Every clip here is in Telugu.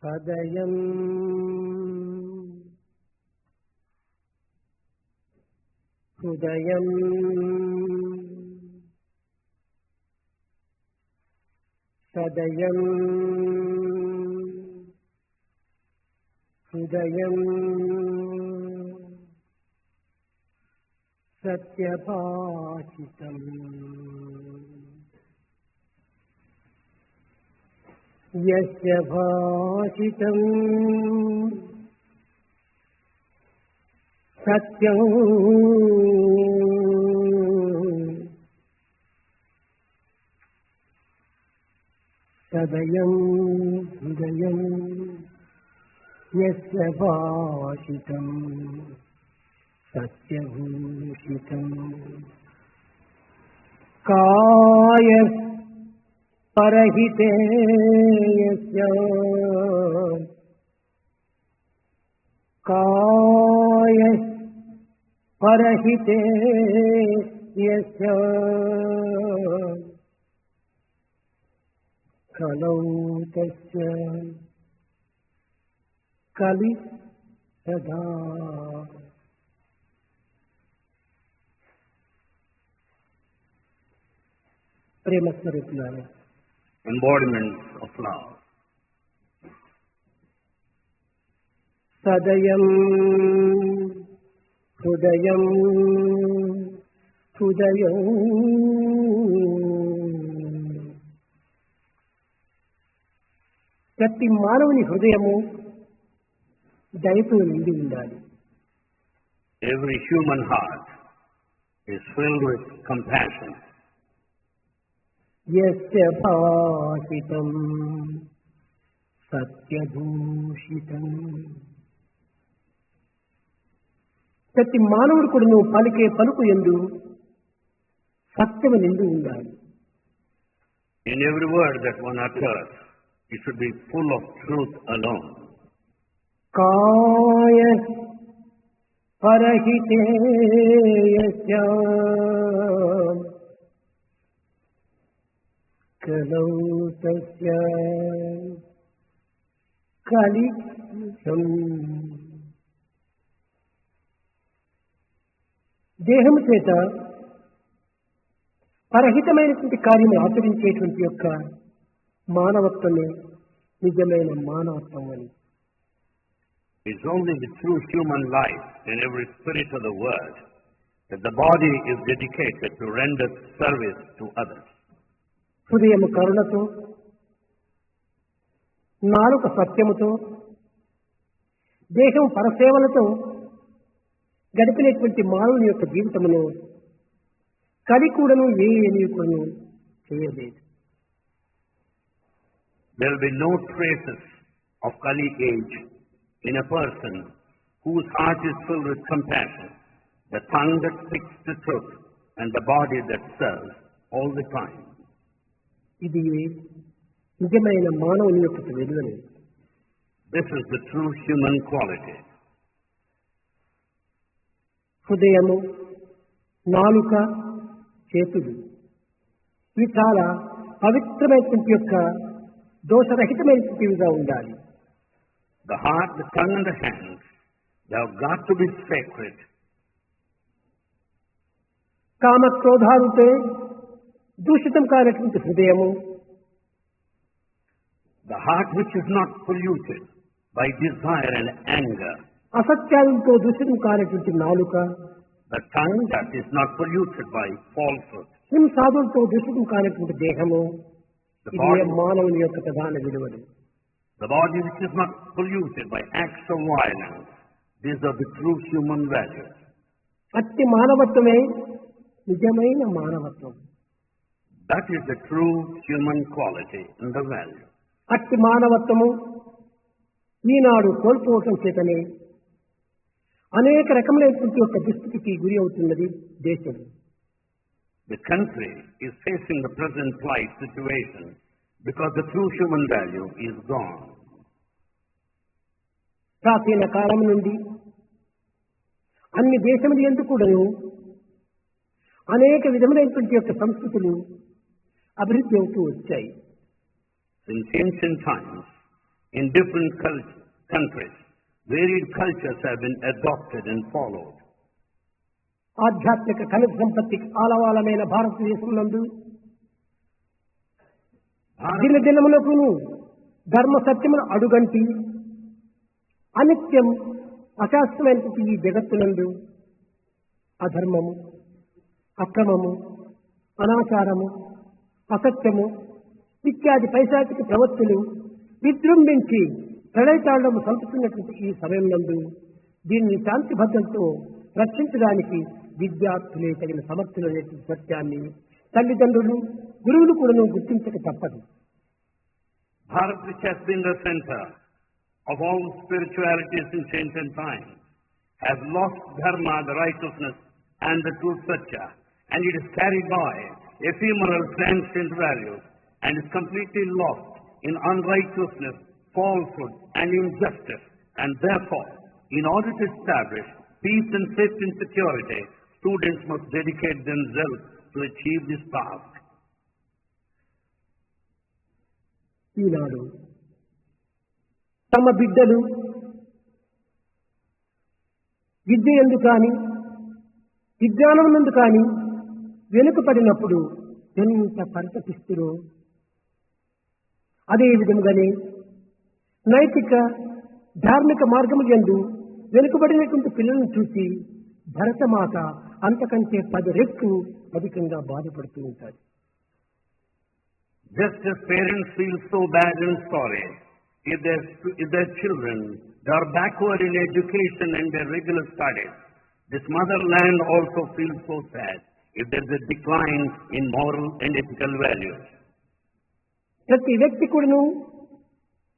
సదయం హృదయం సదయం హృదయం సత్యభాషితం యస్య భాషితం సత్యం సదయం హృదయం యస్య భాషితం సత్యభూషితం కాయ పరహితే యస్య కాయ పరహితే యస్య కలౌ తస్య కలి సదా ప్రేమ స్వరూపులారా, embodiments of love. సదయం హృదయం హృదయం ప్రతి మానవుని హృదయము దయతో నిండి ఉండాలి. Every human heart is filled with compassion. యస్య భాషితం సత్యభూషితం ప్రతి మానవుడు కూడా నువ్వు పలికే పలుకు యందు సత్యము నిండి ఉండాలి. In every word that one utters, it should be full of truth alone. కాయ పరహితే యస్య కలౌ తస్య కలిసం దేహము చేత పరహితమైనటువంటి కార్యము ఆచరించేటువంటి యొక్క మానవత్వమే నిజమైన మానవత్వం అని. It's only the true human life in every spirit of the word that the body is dedicated to render service to others. హృదయము కరుణతో, నాలుక సత్యముతో, దేహం పరసేవలతో గడిపినటువంటి మానవుని యొక్క జీవితమును కలి కూడాను ఏమీ కూడాను చేయలేదు. There will be no traces of Kali age in a person whose heart is filled with compassion, the tongue that speaks the truth, and the body that serves all the time. ఇది నిజమైన మానవుని యొక్క వెలువని. This is the true human quality. హృదయము, నాలుక, చేతులు ఇవి చాలా పవిత్రమైనటువంటి యొక్క దోషరహితమైనటువంటివిగా ఉండాలి. The heart, the tongue, and the hands, they have got to be sacred. కామక్రోధాలతో దూషితం కానటువంటి హృదయము, The heart which is not polluted by desire and anger. అసత్యాలతో దూషితం కానటువంటి నాలుక, The tongue that is not polluted by falsehood. హింసాదులతో దూషితం కానటువంటి దేహము, The ఇది body, మానవుని యొక్క ప్రధాన విలువలు. the body which is not polluted by acts of violence. These are the true human values. అట్టి మానవత్వమే నిజమైన మానవత్వం. That is the true human quality and the value. అట్టి మానవత్వము ఈనాడు కోల్పోవటం చేతనే అనేక రకములైనటువంటి యొక్క దుస్థితికి గురి అవుతున్నది దేశం. The country is facing the present plight situation because the true human value is gone. ప్రాచీన కాలం నుండి అన్ని దేశములు ఎందుకు కూడాను అనేక విధములైనటువంటి యొక్క సంస్కృతులు అభివృద్ధి అవుతూ వచ్చాయి. Since ancient times, in different countries. Varied cultures have been adopted and followed. ఆధ్యాత్మిక ఖనిజ సంపత్తికి ఆలవాలమైన భారతదేశం నందు దినదినములకును ధర్మ సత్యమును అడుగంటి అనిత్యం అశాస్త్రమైనటువంటి ఈ జగత్తునందు అధర్మము, అక్రమము, అనాచారము, అసత్యము ఇత్యాది పైశాచిక ప్రవృత్తులు విజృంభించి ప్రళయతాండము సంపుతున్నటువంటి ఈ సమయం నందు దీన్ని శాంతి భద్రతతో రక్షించడానికి విద్యార్థులే తగిన సమర్థులనేటువంటి సత్యాన్ని తల్లిదండ్రులు, గురువులు కూడా గుర్తించక తప్పదు. Bharat, which has been the center of all spiritualities in ancient times, has lost dharma, the righteousness, and the true satya, and it is carried by ephemeral transient values, and is completely lost in unrighteousness, falsehood, and injustice. And therefore, in order to establish peace and safety and security, students must dedicate themselves to achieve this task. ఈనాడు తమ బిడ్డలు విద్య ఎందు కానీ విజ్ఞానం నందు కానీ వెనుకపడినప్పుడు ఎంత పరితపిస్తురో అదే విధముగానే నైతిక ధార్మిక మార్గము యందు వెనుకబడినటువంటి పిల్లలను చూసి భరతమాత అంతకంటే 10 రెట్లు అధికంగా బాధపడుతూ ఉంటారు. Just as parents feel so bad and sorry if their children are backward in education and their regular studies, this motherland also feels so sad if there is a decline in moral and ethical values. ప్రతి వ్యక్తి కూడాను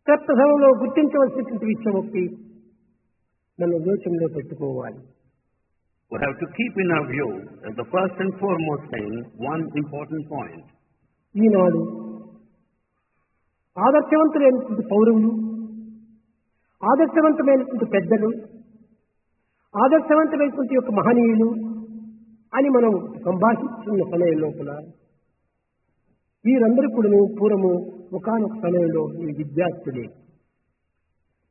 తత్వధనంలో గుర్తించవలసినటువంటి విషయం ఒకటి మన యోచనలో పెట్టుకోవాలి. We have to keep in our view as the first and foremost thing one important point. ఈనాడు ఆదర్శవంతులైనటువంటి పౌరులు, ఆదర్శవంతమైనటువంటి పెద్దలు, ఆదర్శవంతమైనటువంటి యొక్క మహనీయులు అని మనం సంభాషిస్తున్న సమయం లోపల వీరందరూ కూడా పూర్వము ఒకానొక సమయంలో ఈ విద్యార్థులే.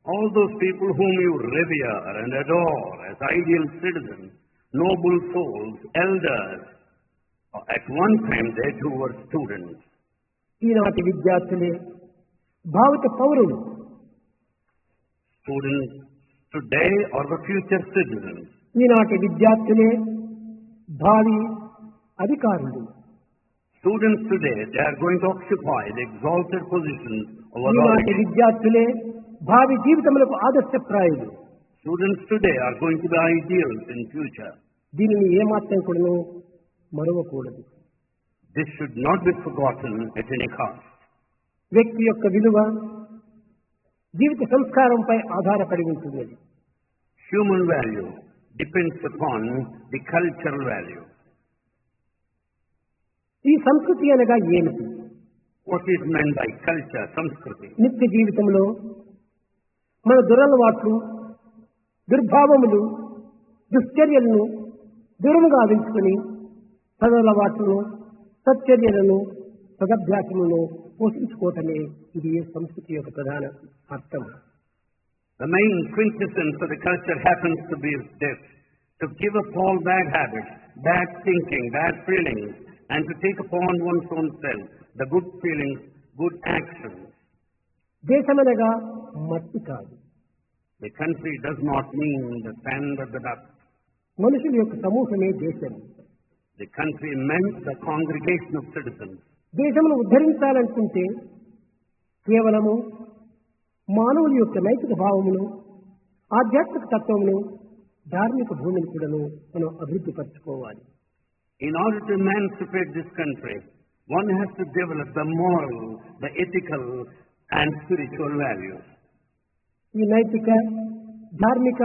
All those people whom you revere and adore as ideal citizens, noble souls, elders, at one time they too were students. ఈనాటి విద్యార్థులే భావిత పౌరులు. Students today are the future citizens. ఈనాటి విద్యార్థులే భావి అధికారులు. Students today, they are going to occupy the exalted positions of ఈనాటి authority. విద్యార్థులే భావి జీవితములకు ఆదర్శప్రాయులు. Students today are going to be ideals in future. దీనిని ఏమాత్రం కూడా మరవకూడదు. This should not be forgotten at any cost. వ్యక్తి యొక్క విలువ జీవిత సంస్కారంపై ఆధారపడి ఉంటుంది. Human value depends upon the cultural value. ఈ సంస్కృతి అనగా ఏమిటి? What is meant by culture, samskriti? నిత్య జీవితంలో మన దురలవాట్లు, దుర్భావములు, దుశ్చర్యలను దూరముగా ఉంచుకుని సదలవాట్లను, సచ్చర్యలను, సదభ్యాసములను పోషించుకోవటమే ఇది సంస్కృతి యొక్క ప్రధాన అర్థం. The main quintessence of the culture happens to be this: to give up all bad habits, bad thinking, bad feelings, and to take upon one's own self the good feelings, good actions. దేశమనగా మట్టి కాదు. The country does not mean the sand or the dust. మనుషుల యొక్క సమూహమే దేశం. The country meant the congregation of citizens. దేశమును ఉద్ధరించాలనుకుంటే కేవలము మానవుల యొక్క నైతిక భావమును, ఆధ్యాత్మిక తత్వమును, ధార్మిక భూమిని కూడాను మనం అభివృద్ధి పరచుకోవాలి. In order to emancipate this country, one has to develop the moral, the ethical, and spiritual values. ఈ నైతిక, ధార్మిక,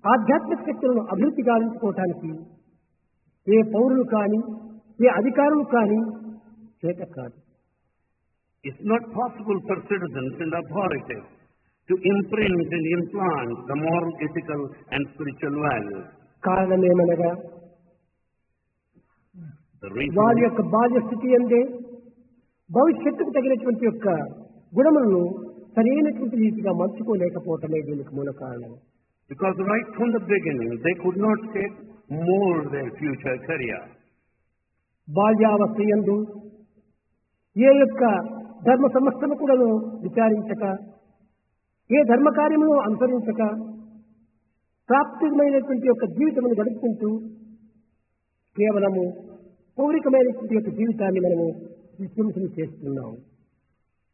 ఆధ్యాత్మిక శక్తులను అభివృద్ధి గావించుకోవటానికి ఏ పౌరులు కానీ, ఏ అధికారులు కానీ చేత కాదు. It's not possible for citizens and authorities to imprint and implant the moral, ethical, and spiritual values. కారణమేమనగా The reason వారి యొక్క బాల్య స్థితి అందే భవిష్యత్తుకు తగినటువంటి యొక్క గుణములను సరైనటువంటి రీతిగా మర్చుకోలేకపోవటమే దీనికి మూల కారణం. Because right from the beginning, they could not shape, mold their future career. బాల్యావస్థ యందు ఏ యొక్క ధర్మ సమస్తను కూడాను విచారించక, ఏ ధర్మ కార్యమును అనుసరించక ప్రాప్తిమైనటువంటి యొక్క జీవితమును గడుపుకుంటూ కేవలము పౌరికమైనటువంటి యొక్క జీవితాన్ని మనము విశ్వంసం చేస్తున్నాము.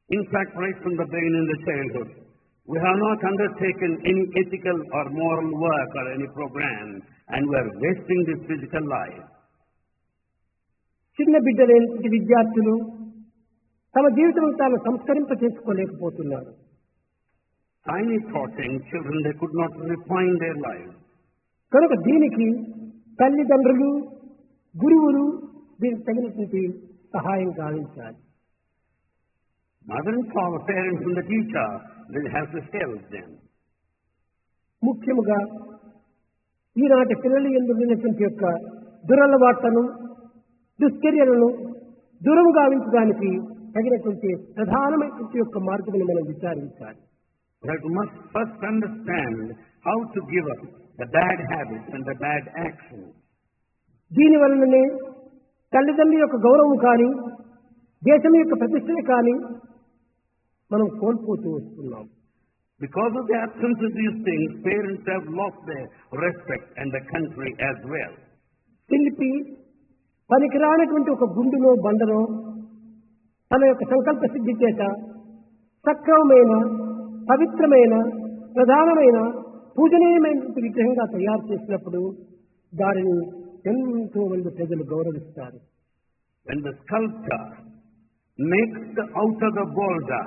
In fact, right from the beginning in the childhood, we have not undertaken any ethical or moral work or any program, and we are wasting this physical life. చిన్న బిడ్డలైనటువంటి విద్యార్థులు తమ జీవితం తాను సంస్కరింప చేసుకోలేకపోతున్నారు. Tiny thoughting children, they could not refine their lives. కనుక దీనికి తల్లిదండ్రులు, గురువులు దీనికి తగినటువంటి సహాయం గావించాలి. Mother and father, parents and the teacher, they have to help them. ముఖ్యముగా ఈనాటి పిల్లలు ఎందుకున్నటువంటి యొక్క దురలవాట్లను, దుశ్చర్యలను దూరం గావించడానికి తగినటువంటి ప్రధానమైనటువంటి యొక్క మార్గమును మనం విచారించాలి. That we must first understand how to give up the bad habits and the bad actions. దీని వలననే తల్లిదండ్రుల యొక్క గౌరవం కానీ, దేశం యొక్క ప్రతిష్టని కానీ మనం కోల్పోతూ వస్తున్నాం. Because of the absence of these things, parents have lost their respect and the country as well. శిల్పి పనికిరానటువంటి ఒక గుండునో బండనో తన యొక్క సంకల్ప సిద్ధి చేత సక్రమమైన, పవిత్రమైన, ప్రధానమైన, పూజనీయమైనటువంటి విగ్రహంగా తయారు చేసినప్పుడు దానిని ఎంతో మంది ప్రజలు గౌరవిస్తారు. When the sculptor makes out of the boulder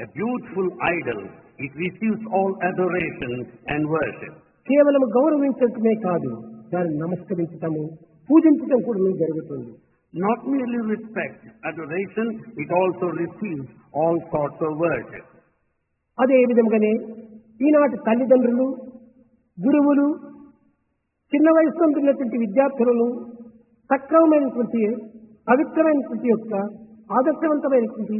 a beautiful idol, it receives all adoration and worship. కేవలం గౌరవించటమే కాదు, దాన్ని నమస్కరించటము, పూజించటం కూడా జరుగుతుంది. Not merely respect, adoration, it also receives all sorts of worship. అదే విధంగానే ఈనాటి తల్లిదండ్రులు, గురువులు చిన్న వయసులో ఉన్నటువంటి విద్యార్థులను సక్రమమైనటువంటి, పవిత్రమైనటువంటి యొక్క ఆదర్శవంతమైనటువంటి,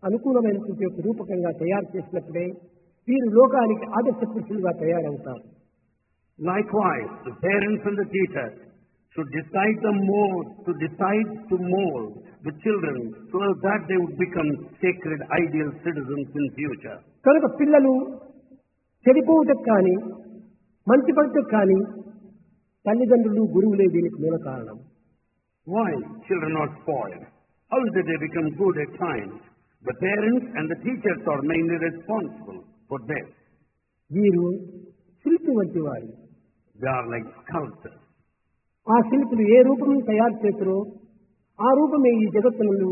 అనుకూలమైనటువంటి యొక్క రూపకంగా తయారు చేసినప్పుడే వీరు లోకానికి ఆదర్శ పురుషులుగా తయారవుతారు. Likewise, the parents and the teachers should decide to mold the children so that they would become sacred, ideal citizens in future. కనుక పిల్లలు చెడిపోవటకు కానీ, మంచి పడటకు కానీ తల్లిదండ్రులు, గురువులే దీనికి మూల కారణం. Why children are spoiled? How is it they become good at times? The parents and the teachers are mainly responsible for this. వీరు శిల్పి వంటి వారు. They are like sculptors. ఆ శిల్పులు ఏ రూపం తయారు చేస్తారో ఆ రూపమే ఈ జగత్తును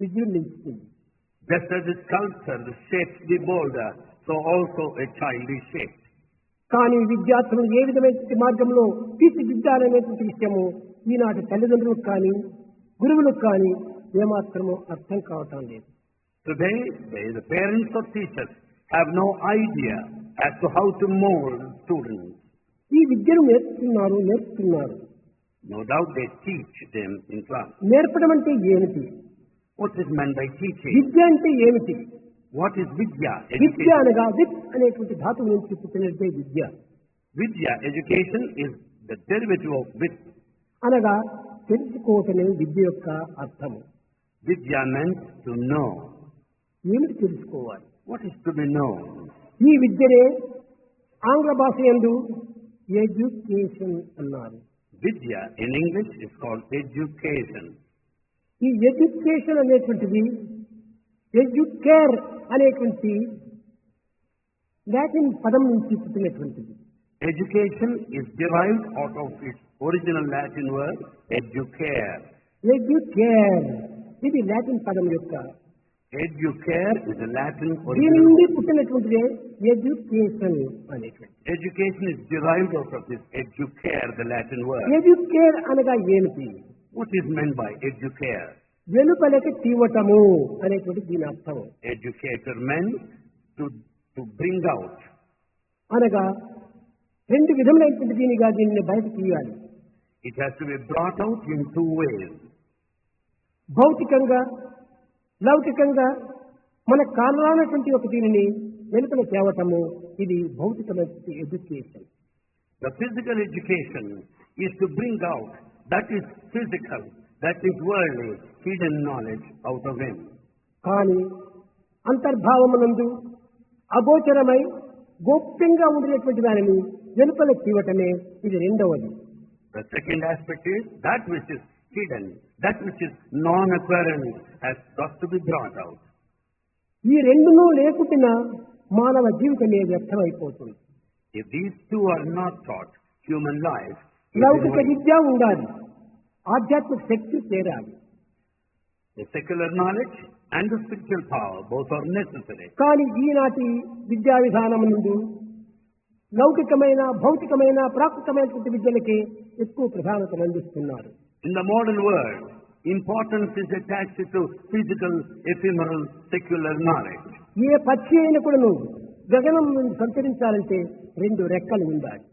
విజృంభిస్తుంది. Just as the sculptor shapes the boulder, so also a child is shaped. కానీ విద్యార్థులను ఏ విధమైన మార్గంలో తీర్చిదిద్దాలనేటువంటి విషయము ఈనాటి తల్లిదండ్రులకు కానీ, గురువులకు కానీ ఏమాత్రమో అర్థం కావటం లేదు. Today, the parents or teachers have no idea as to how to mold students. ఈ విద్యను నేర్పుతున్నారు. No doubt they teach them in class. నేర్పడం అంటే ఏమిటి? What is meant by teaching? విద్య అంటే ఏమిటి? What is vidya? విద్య అనగా విత్ అనేటువంటి ధాతువు నుంచి పుట్టినట్టే విద్య. Vidya, education, is the derivative of vit. అనగా తెలుసుకోవటమే విద్య యొక్క అర్థము. Vidya meant to know. ఏమిటి తెలుసుకోవాలి? What is to be known? ఈ విద్యనే ఆంగ్ల భాష యందు ఎడ్యుకేషన్ అన్నారు. Vidya in English is called education. ఈ ఎడ్యుకేషన్ అనేటువంటిది ఎడ్యుకేర్ అనేటువంటి లాటిన్ పదం నుంచి పుట్టినటువంటిది. Education is derived out of its original Latin word educare. Educare ఇది లాటిన్ పదం యొక్క. Educare is a Latin దీని original. నుండి పుట్టినటువంటిదే ఎడ్యుకేషన్ అనేటువంటి. Education is derived out of this educare, the Latin word. Educare అనగా ఏమిటి? What is meant by educare? వెలుపలకి తీవటము అనేటువంటి దీని అర్థం. Educator meant to bring out. అనగా రెండు విధములైనటువంటి దీన్ని బయట తీయాలి. It has to be brought out in two ways. భౌతికంగా, లౌకికంగా మన కారణమైనటువంటి ఒక దీనిని వెలుపల తేవటము ఇది భౌతికమైన education. The physical education is to bring out that is physical, that is worldly, hidden knowledge out of him. కానీ అంతర్భావమునందు అగోచరమై గోప్యంగా ఉండినటువంటి దానిని వెలుపల తీవటమే ఇది రెండవది. The second aspect is that which is hidden, that which is non-apparent has got to be brought out. ఈ రెండునూ లేకుండా మానవ జీవితమే వ్యర్థమైపోతుంది. If these two are not taught, human life is లౌకిక void. విద్య ఉండాలి, ఆధ్యాత్మిక శక్తి చేరాలి. The secular knowledge and the spiritual power both are necessary. కానీ ఈనాటి విద్యా విధానం నుండి లౌకికమైన భౌతికమైన ప్రాకృతమైనటువంటి విద్యలకే ఎక్కువ ప్రాధాన్యత అందిస్తున్నారు. In the modern world, importance is attached to physical, ephemeral, secular knowledge. ఏ పక్షి అయినా కూడాను గగనం నుండి సంచరించాలంటే రెండు రెక్కలు ఉండాలి.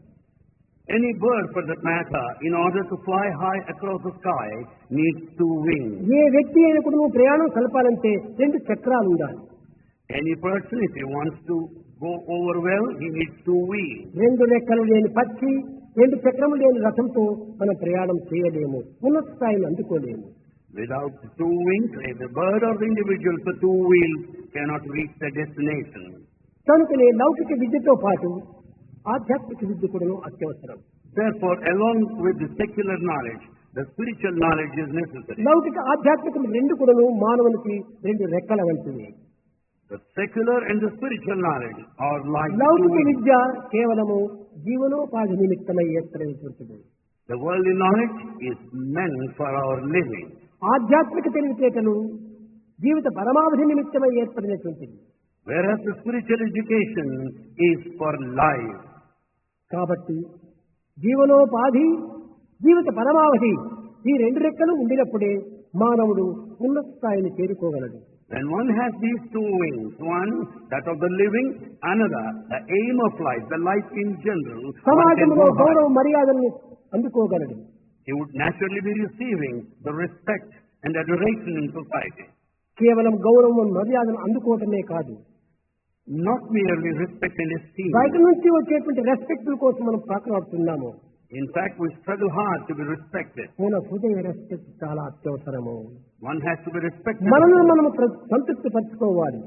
Any bird, for that matter, in order to fly high across the sky, needs two wings. ఏ వ్యక్తి అయినా కూడాను ప్రయాణం కలపాలంటే రెండు చక్రాలు ఉండాలి. Any person, if he wants to go over well, he needs two wheels. రెండు రెక్కలు లేని పక్షి, రెండు చక్రములు లేని రథంతో మనం ప్రయాణం చేయలేము, ఉన్నత స్థాయిని అందుకోలేము. Without two wings, the bird or the individual for two wheels cannot reach the destination. కనుకనే లౌకిక విద్యతో పాటు ఆధ్యాత్మిక విద్య కూడాను అత్యవసరం. Therefore, along with the secular knowledge, the spiritual knowledge is necessary. లౌకిక ఆధ్యాత్మిక రెండు కూడాను మానవునికి రెండు రెక్కల వంటివి. The secular and the spiritual knowledge are like two లౌకిక wings. విద్య కేవలము జీవనోపాధి నిమిత్తమై ఏర్పడినటువంటిది. The worldly knowledge is meant for our living. ఆధ్యాత్మిక తెలివితేటలు జీవిత పరమావధి నిమిత్తమై ఏర్పడినటువంటిది. Whereas the spiritual education is for life. కాబట్టి జీవనోపాధి జీవిత పరమావధి ఈ రెండు రెక్కలు ఉండినప్పుడే మానవుడు ఉన్నత స్థాయిని చేరుకోగలడు. When one has these two wings, one that of the living, another the aim of life, the life in general, one can సమాజంలో go high. గౌరవ మర్యాదలను అందుకోగలడు. He would naturally be receiving the respect and adoration in society. కేవలం గౌరవం మర్యాదను అందుకోవటమే కాదు, Not merely respect and esteem. బయట నుంచి వచ్చేటువంటి రెస్పెక్ట్ కోసం మనం పాకులాడుతున్నాము. In fact, we struggle hard to be respected. మన హృదయ రెస్పెక్ట్ చాలా అత్యవసరము. One has to be respected. మనల్ని మనము సంతృప్తి పరచుకోవాలి.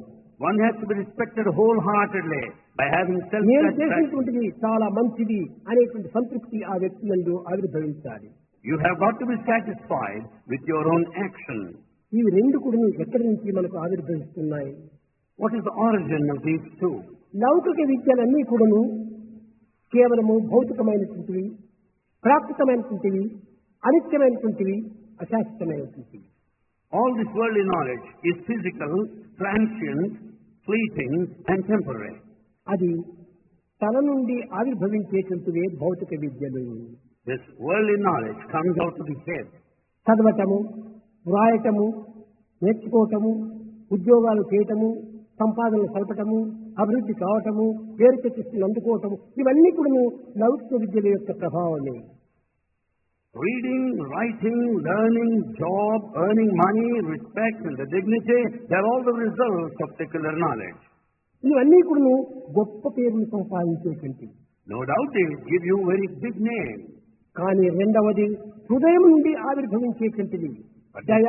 One has to be respected wholeheartedly by having నేను self-satisfaction. చేసినటువంటిది చాలా మంచిది అనేటువంటి సంతృప్తి ఆ వ్యక్తి నందు ఆవిర్భవించాలి. You have got to be satisfied with your own action. ఇవి రెండు కూడా ఎక్కడి నుంచి మనకు ఆవిర్భవిస్తున్నాయి? What is the origin of these two? లౌకిక విద్యలన్నీ కూడాను కేవలము భౌతికమైనటువంటివి, ప్రాకృతమైనటువంటివి, అనిత్యమైనటువంటివి, అశాశ్వతమైనటువంటివి. All this worldly knowledge is physical, transient, fleeting, and temporary. అది తల నుండి ఆవిర్భవించేటువంటివే భౌతిక విద్యలు. This worldly knowledge comes out of the head. చదవటము, వ్రాయటము, నేర్చుకోవటము, ఉద్యోగాలు చేయటము, సంపాదనలు కలపటము, అభివృద్ధి కావటము, పేరు ప్రతిష్టలు అందుకోవటము, ఇవన్నీ కూడా లౌకిక విద్యల యొక్క ప్రభావమే. Reading, writing, learning, job, earning money, respect, and the dignity, they are all the results of secular knowledge. ఇవన్నీ కూడా గొప్ప పేరును సంపాదించేటువంటి. No doubt they give you very big name. కానీ రెండవది హృదయం నుండి ఆవిర్భవించేటువంటిది దయ,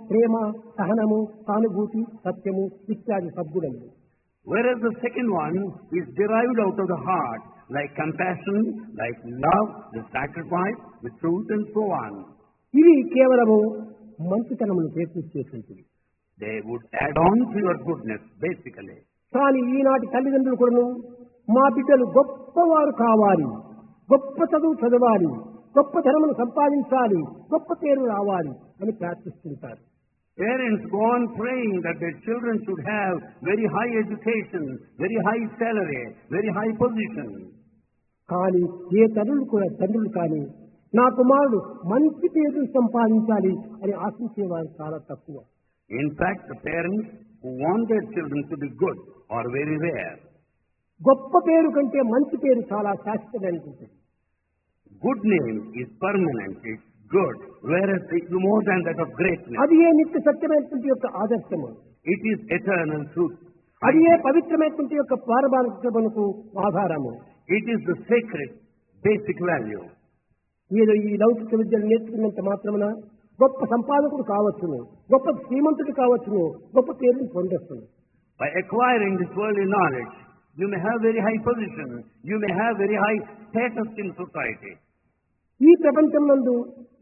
ప్రేమ, సహనము, సానుభూతి, సత్యము ఇత్యాది సద్గుణములు. Whereas the second one is derived out of the heart, like compassion, like love, the sacrifice, the truth, and so on. ఇవి కేవలము మంచితనమును ప్రయత్నించేటువంటివి. They would add on to your goodness, basically. కానీ ఈనాటి తల్లిదండ్రులు కూడాను మా బిడ్డలు గొప్పవారు కావాలి, గొప్ప చదువు చదవాలి, గొప్ప ధనమును సంపాదించాలి, గొప్ప పేరు రావాలి అని ప్రార్థిస్తుంటారు. Parents go on praying that their children should have very high education, very high salary, very high position. కానీ ఏ తండ్రులు కానీ నా కుమారుడు మంచి పేరు సంపాదించాలి అని ఆశించేవారు చాలా తక్కువ. In fact, the parents who want their children to be good are very rare. గొప్ప పేరు కంటే మంచి పేరు చాలా శాశ్వతమైనటువంటిది. Good name is permanent, it's good, whereas it's more than that of greatness. అది ఏ నిత్య సత్యమైనటువంటి యొక్క ఆదర్శము. It is eternal truth. అది ఏ పవిత్రమైనటువంటి యొక్క పారమార్థికమునకు ఆధారము. It is the sacred basic value. మీరు ఈ లౌకిక విద్యను నేర్చుకున్నంత మాత్రమున గొప్ప సంపాదకుడు కావచ్చును, గొప్ప శ్రీమంతుడు కావచ్చును, గొప్ప పేరుని పొందొచ్చును. By acquiring this worldly knowledge, you may have very high position, you may have very high status in society. ఈ ప్రపంచం నందు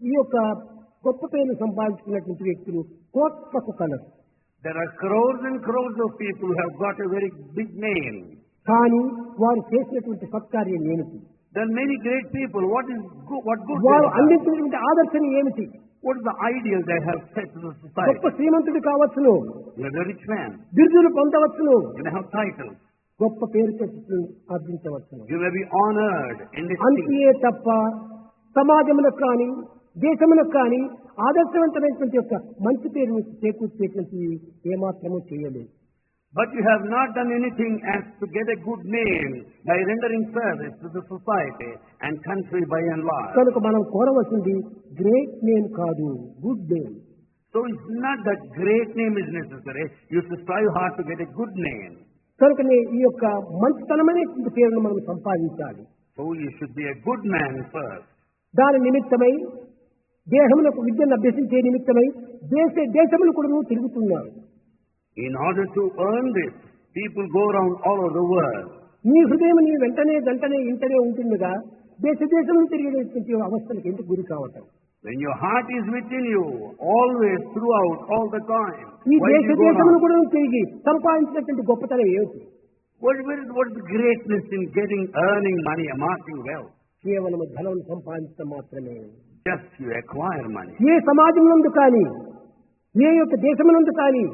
ఈ యొక్క గొప్ప పేరు సంపాదించుకున్నటువంటి వ్యక్తులు కోట్లకు colour. There are crores and crores of people who have got a very big name. కానీ వారు చేసినటువంటి సత్కార్యం ఏమిటి? There are many great people. What good వారు they have? అందించినటువంటి ఆదర్శం ఏమిటి? What is the ideal they have set to the గొప్ప society? శ్రీమంతుడు కావచ్చును, You are a rich man. బిరుదులు పొందవచ్చును, You may have titles. గొప్ప పేరు తెచ్చి ఆర్జించవచ్చును. You may be honored in this అంతే thing. తప్ప సమాజములకు కానీ దేశములకు కానీ ఆదర్శవంతమైనటువంటి యొక్క మంచి పేరును చేకూర్చేటువంటి ఏమాత్రము చేయలేదు. But you have not done anything as to get a good name by rendering service to the society and country by and large. కనుక మనం కోరవలసింది గ్రేట్ నేమ్ కాదు, good name. So it's not that great name is necessary. You should strive hard to get a good name. కనుకనే ఈ యొక్క మంచితనమైనటువంటి పేరును మనం సంపాదించాలి. So you should be a good man first. దాని నిమిత్తమై దేహములకు విద్యను అభ్యసించే నిమిత్తమై దేశములు కూడా తిరుగుతున్నారు. In order to earn this, people go around all over the world. నీ హృదయం నీ వెంటనే ఇంటనే ఉంటుందిగా దేశములు తిరిగేటువంటి అవస్థలకు ఎందుకు గురి కావటం? When your heart is within you, always, throughout, all the time, ఈ why do you go దేశములు around? కూడా తిరిగి సంపాదించినటువంటి గొప్పతనం ఏమిటి? What is the greatness in earning money, amassing wealth? కేవలం ధనం సంపాదించడం మాత్రమే. Just you acquire money. ఏ సమాజమునందు కానీ, ఏ యొక్క దేశమునందు కానీ,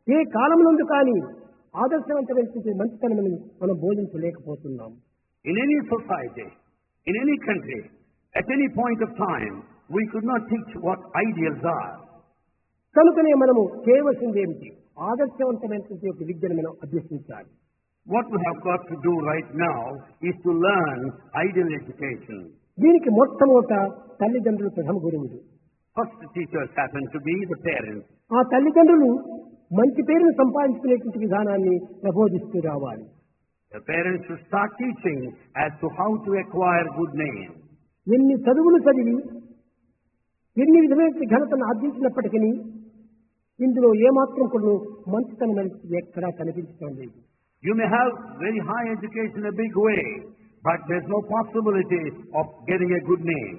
ఏ కాలమునందు కానీ ఆదర్శవంతమైనటువంటి మంచితనమని మనం బోధించలేకపోతున్నాం. In any society, in any country, at any point of time, we could not teach what ideals are. కనుకనే మనము చేయవలసింది ఏమిటి? ఆదర్శవంతమైనటువంటి యొక్క విద్యను మనం అభ్యసించాలి. What we have got to do right now is to learn ideal education. దీనికి మొట్టమొదట తల్లిదండ్రులు ప్రథమ గురువులు. First teachers happen to be the parents. ఆ తల్లిదండ్రులు మంచి పేరును సంపాదించుకునేటువంటి విధానాన్ని ప్రబోధిస్తూ రావాలి. The parents should start teaching as to how to acquire good name. ఎన్ని చదువులు చదివి ఎన్ని విధమైన ఘనతను ఆర్జించినప్పటికీ ఇందులో ఏమాత్రం కూడా మంచితనం అనేది ఎక్కడా కనిపించడం లేదు. You may have very high education in a big way, but there's no possibility of getting a good name.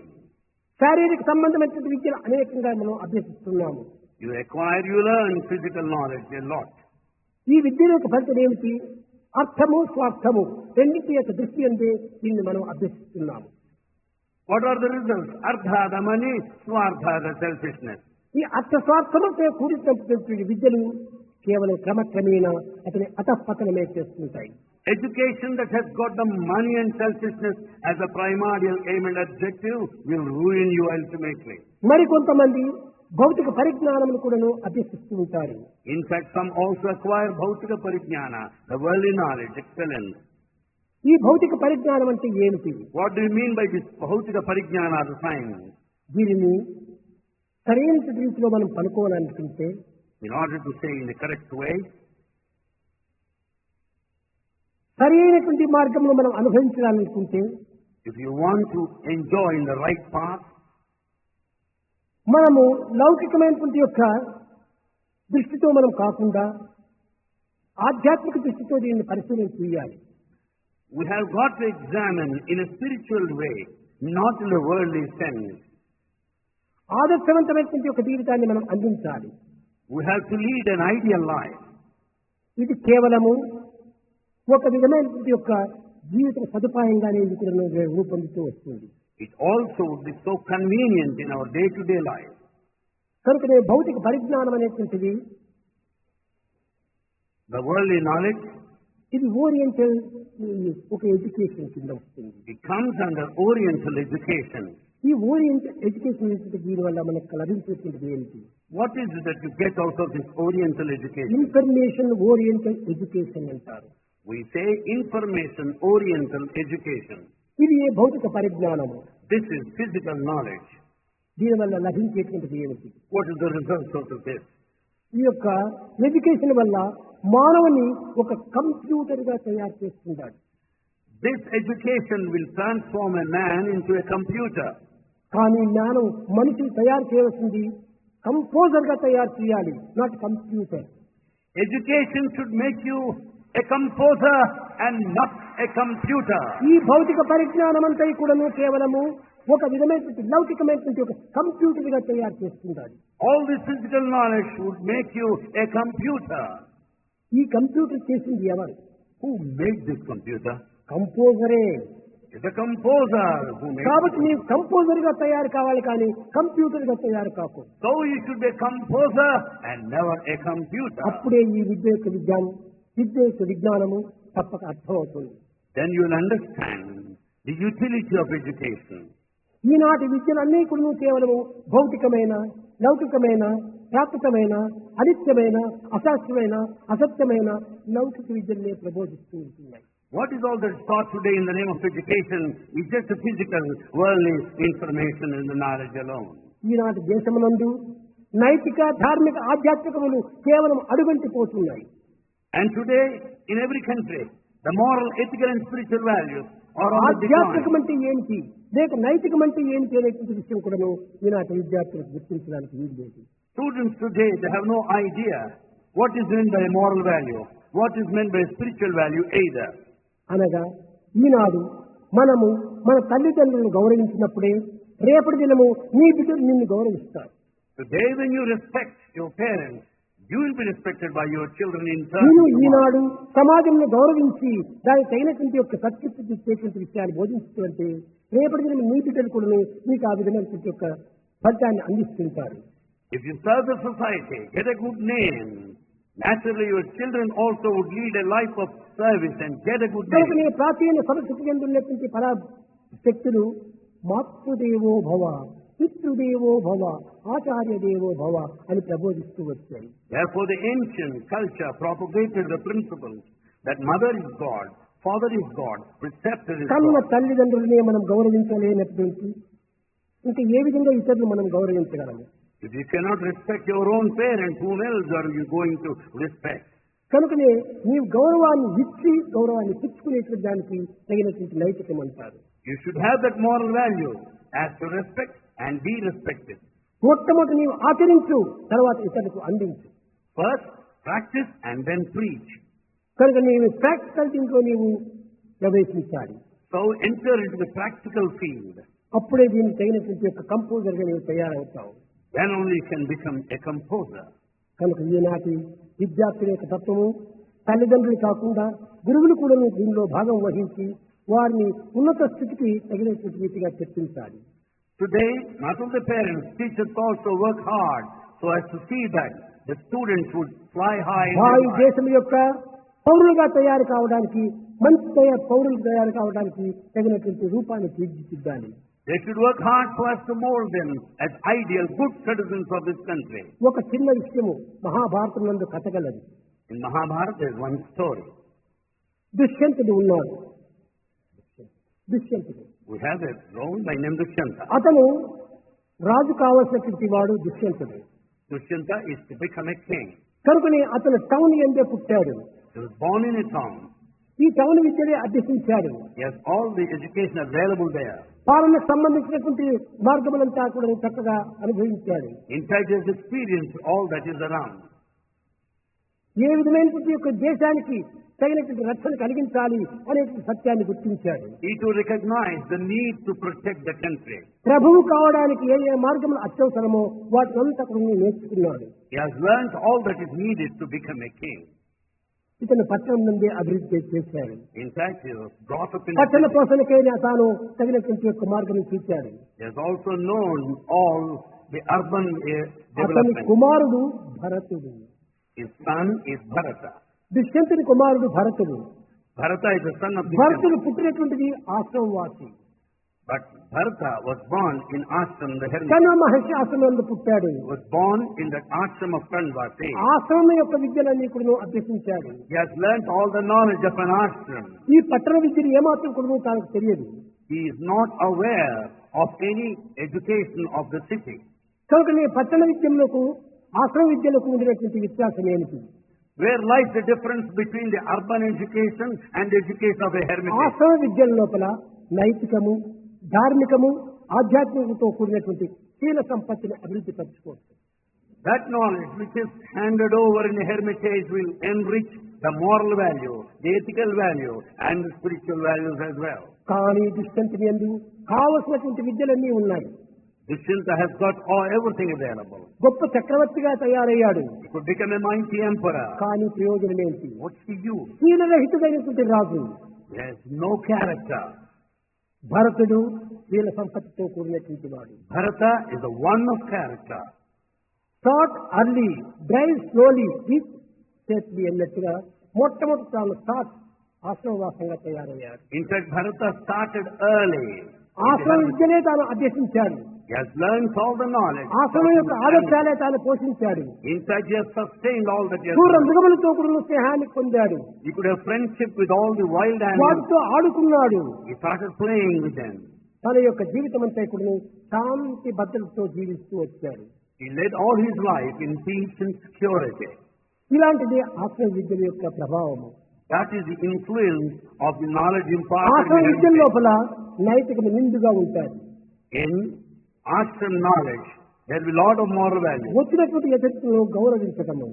శారీరక సంబంధమైనటువంటి విద్యను అనేకంగా మనం అభ్యసిస్తున్నాము. You acquire, you learn physical knowledge a lot. ఈ విద్య యొక్క ఫలితం ఏమిటి? అర్థము స్వార్థము రెండింటి యొక్క దృష్టి అందే దీన్ని మనం అభ్యసిస్తున్నాము. What are the results? Ardha, the money, swartha, the selfishness. ఈ అర్థ స్వార్థముతో కూడినటువంటి విద్యలు కేవలం క్రమక్రమేణా అతని అధఃపతనమే చేస్తుంటాయి. Education that has got the money and selfishness as a primordial aim and objective will ruin you ultimately. మరికొంతమంది భౌతిక పరిజ్ఞానమును కూడాను అభ్యసిస్తూ ఉంటారు. In fact, some also acquire bhautika parijnana, the worldly knowledge, excellence. ఈ భౌతిక పరిజ్ఞానం అంటే ఏమిటి? What do you mean by this bhautika parijnana, the science? దీనిని సరైన రీతిలో మనం పనుకోవాలనుకుంటే In order to say in the correct way, సరైనటువంటి మార్గంలో మనం అనుభవించాలనుకుంటే if you want to enjoy in the right path, మనము లౌకికమైనటువంటి యొక్క దృష్టితో మనం కాకుండా ఆధ్యాత్మిక దృష్టితో దీన్ని పరిశీలన చేయాలి. we have got to examine in a spiritual way, not in a worldly sense. ఆదర్శవంతమైనటువంటి యొక్క జీవితాన్ని మనం అందించాలి. We have to lead an ideal life. ఇది కేవలము ఒక విధమైనటువంటి యొక్క జీవిత సదుపాయంగానే ఇది కూడా రూపొందుతూ వస్తుంది. It also would be so convenient in our day-to-day life. కనుకనే భౌతిక పరిజ్ఞానం అనేటువంటిది The worldly knowledge, ఇది ఓరియంటల్ ఒక ఎడ్యుకేషన్ కింద వస్తుంది. it comes under Oriental education. ఈ ఓరియంటల్ ఎడ్యుకేషన్ దీని వల్ల మనకు లభించేటువంటిది ఏమిటి? What is it that you get out of this Oriental education? Information oriental education అంటారు. We say information Oriental education. ఇది ఏ భౌతిక పరిజ్ఞానము. This is physical knowledge. దీని వల్ల లభించేటువంటిది ఏమిటి? What is the result out of this? ఈ యొక్క ఎడ్యుకేషన్ వల్ల మానవుని ఒక కంప్యూటర్ గా తయారు చేస్తున్నాడు. This education will transform a man into a computer. కానీ జ్ఞానం మనిషిని తయారు చేయవలసింది కంపోజర్ గా తయారు చేయాలి, not computer. Education should make you a composer and not a computer. ఈ భౌతిక పరిజ్ఞానం అంతా కూడాను కేవలము ఒక విధమైనటువంటి లౌకికమైనటువంటి ఒక కంప్యూటర్ గా తయారు చేస్తున్నాడు. All this physical knowledge would make you a computer. ఈ కంప్యూటర్ చేసింది ఎవరు? Who made this computer? కంపోజరే. It's a composer who made కాబట్టి it. నీవు కంపోజర్ గా తయారు కావాలి, కానీ కంప్యూటర్ గా తయారు కాకు. So you should be a composer and never a computer. అప్పుడే ఈ విద్య యొక్క విజ్ఞానము తప్పక అర్థమవుతుంది. Then you will understand the utility of education. ఈనాటి విద్యలన్నీ కూడా కేవలము భౌతికమైన, లౌకికమైన, ప్రాకృతమైన, అనిత్యమైన, అశాస్త్రమైన, అసత్యమైన లౌకిక విద్యలనే ప్రబోధిస్తూ ఉంటున్నాయి. What is all that is taught today in the name of education is just a physical, worldly information and the knowledge alone. ఈనాటి దేశమునందు నైతిక, ధార్మిక, ఆధ్యాత్మికములు కేవలం అడుగంటిపోతున్నాయి. And today, in every country, the moral, ethical and spiritual values are on the ఆధ్యాత్మికం decline. అంటే ఏమిటి, లేక నైతికం అంటే ఏమిటి అనేటువంటి విషయం కూడాను ఈనాటి విద్యార్థులకు గుర్తించడానికి వీలు లేదు. Students today, they have no idea what is meant by a moral value, what is meant by a spiritual value either. అనగా ఈనాడు మనము మన తల్లిదండ్రులను గౌరవించినప్పుడే రేపటి దినము నీ బిడ్డలు నిన్ను గౌరవిస్తారు. Today, when you respect your parents, you will be respected by your children in నేను turn. ఈనాడు సమాజంలో గౌరవించి దానికి తగినటువంటి యొక్క సత్కృతి ఇచ్చేటువంటి విషయాన్ని బోధించుతుంటే రేపటి దినం నీ బిడ్డలు కూడా నీకు ఆ విధమైనటువంటి యొక్క ఫలితాన్ని అందిస్తుంటారు. If you serve the society, get a good name, naturally your children also would lead a life of service and get a good కనుక name. నేను ప్రాచీన సంస్కృతి చెందున్నటువంటి పరా శక్తులు మాతృదేవో భవ, పితృదేవో భవ, ఆచార్య దేవో భవ అని ప్రబోధిస్తూ వచ్చాయి. Therefore the ancient culture propagated the principle that mother is God, father is God, preceptor is కన్న God. తల్లిదండ్రులనే మనం గౌరవించలేనటువంటి ఇంకా ఏ విధంగా ఇతరులు మనం గౌరవించగలము? If you cannot respect your own parents, whom else are you going to respect? కనుకనే నీవు గౌరవాన్ని ఇచ్చి గౌరవాన్ని పుచ్చుకునేటువంటి దానికి తగినటువంటి నైతికం అంటారు. You should have that moral value as to respect and be respected. మొట్టమొదటి నీవు ఆచరించు, తర్వాత ఇతరులకు అందించు. First, practice and then preach. కనుక నీవు ప్రాక్టికల్ దీంట్లో నీవు ప్రవేశించాలి. So enter into the practical field. అప్పుడే దీనికి తగినటువంటి యొక్క కంపోజర్ గా నీవు తయారవుతావు. Then only you can become a composer. కనుక ఈనాటి విద్యార్థుల యొక్క తత్వము తల్లిదండ్రులు కాకుండా గురువులు కూడా దీనిలో భాగం వహించి వారిని ఉన్నత స్థితికి తగినటువంటి రీతిగా చర్చించాలి. Today, not only parents, teachers also work hard so as to see that the students would fly high in వారి their life. దేశం యొక్క పౌరులుగా తయారు కావడానికి, మంచి పౌరులు తయారు కావడానికి తగినటువంటి రూపాన్ని తీర్చిదిద్దాలి. They should work hard so as to mold them as ideal, good citizens of this country. ఒక చిన్న విషయము మహాభారతం నందు కథగలది. In Mahabharata, there is one story. దుష్యంతుడు ఉన్నాడు. దుష్యంతుడు We have a Roman by name Dushyanta. అతను రాజు కావలసినటువంటి వాడు దుష్యంతుడు. Dushyanta is to become a king. కనుకనే అతను టౌన్ ఎందే పుట్టాడు. He was born in a town. ఈ town విద్యనే అభ్యసించాడు. He has all the education available there. పాలనకు సంబంధించినటువంటి మార్గములంతా కూడా చక్కగా అనుభవించాడు. In fact, he has experienced all that is around. ఏ విధమైనటువంటి యొక్క దేశానికి తగినటువంటి రక్షణ కలిగించాలి అనేటువంటి సత్యాన్ని గుర్తించాడు. He to recognize the need to protect the country. ప్రభువు కావడానికి ఏ ఏ మార్గములు అత్యవసరమో వాటినంతా కూడా నేర్చుకున్నాడు. He has learned all that is needed to become a king. ఇతను పట్టణం నుండి అభివృద్ధి చేశాడు. In fact, he was brought up in పట్టణ పోషణకైనా తాను తగినటువంటి యొక్క మార్గం చూచాడు. He has also known all the urban అతని development. కుమారుడు భరతుడు. His son is Bharata. దుష్యంతుని కుమారుడు భరతుడు. Bharata is the son of Dushyanta. భరతుడు పుట్టినటువంటిది ఆశ్రమవాసి. But Bharata was born in Ashram, the hermit. కణ మహర్షి ఆశ్రమంలో పుట్టాడు. He was born in that ashram of Kanvati. ఆశ్రమం యొక్క విద్యలన్నీ కూడా అభ్యసించాడు. He has learnt all the knowledge of an ashram. ఈ పట్టణ విద్యను ఏమాత్రం కూడా తనకు తెలియదు. He is not aware of any education of the city. కనుక నీ పట్టణ విద్యలకు ఆశ్రమ విద్యలకు ఉండినటువంటి వ్యత్యాసం ఏమిటి? Where lies the difference between the urban education and the education of a hermitage? ఆశ్రమ విద్యల లోపల నైతికము, ధార్మికము, ఆధ్యాత్మికతో కూడినటువంటి శీల సంపత్తిని అభివృద్ధి పరచుకోవచ్చు. That knowledge which is handed over in a hermitage will enrich the moral value, the ethical value and the spiritual values as well. కానీ దుష్యంతుని యందు కావలసినటువంటి విద్యలన్నీ ఉన్నాయి. Dushyanta has got everything available. గొప్ప చక్రవర్తిగా తయారయ్యాడు. He could become a mighty emperor. కానీ ప్రయోజనం ఏంటి? What's the use? శీలరహితుడైనటువంటి Raju. He has no character. భరతుడు శీల సంపత్తితో కూడినటువంటి వాడు. Bharata is the one of character. Start early, drive slowly, eat safely అన్నట్టుగా మొట్టమొదటి తాను స్టార్ట్ ఆశ్రమవాసంగా తయారయ్యాడు. In fact, Bharata started early. ఆశ్రమ విద్యనే తాను అభ్యసించాడు. He has learned all the knowledge. ఆశ్రమం యొక్క ఆదర్శాలే తాను పోషించాడు. In fact, he has sustained all that he has క్రూర learned. మృగములతో కూడిన స్నేహాన్ని పొందాడు. He could have friendship with all the wild animals. వాటితో ఆడుకున్నాడు. He started playing with them. తన యొక్క జీవితం అంతా కూడా శాంతి భద్రతతో జీవిస్తూ వచ్చాడు. He led all his life in peace and security. ఇలాంటిది ఆశ్రమ విద్యల యొక్క ప్రభావము. That is the influence of the knowledge imparted ఆశ్రమ in విద్యల him. లోపల నైతికము నిండుగా ఉంటాయి. In ashram knowledge, there will be a lot of moral value. వచ్చినటువంటి ఎదుర్కొను గౌరవించటము,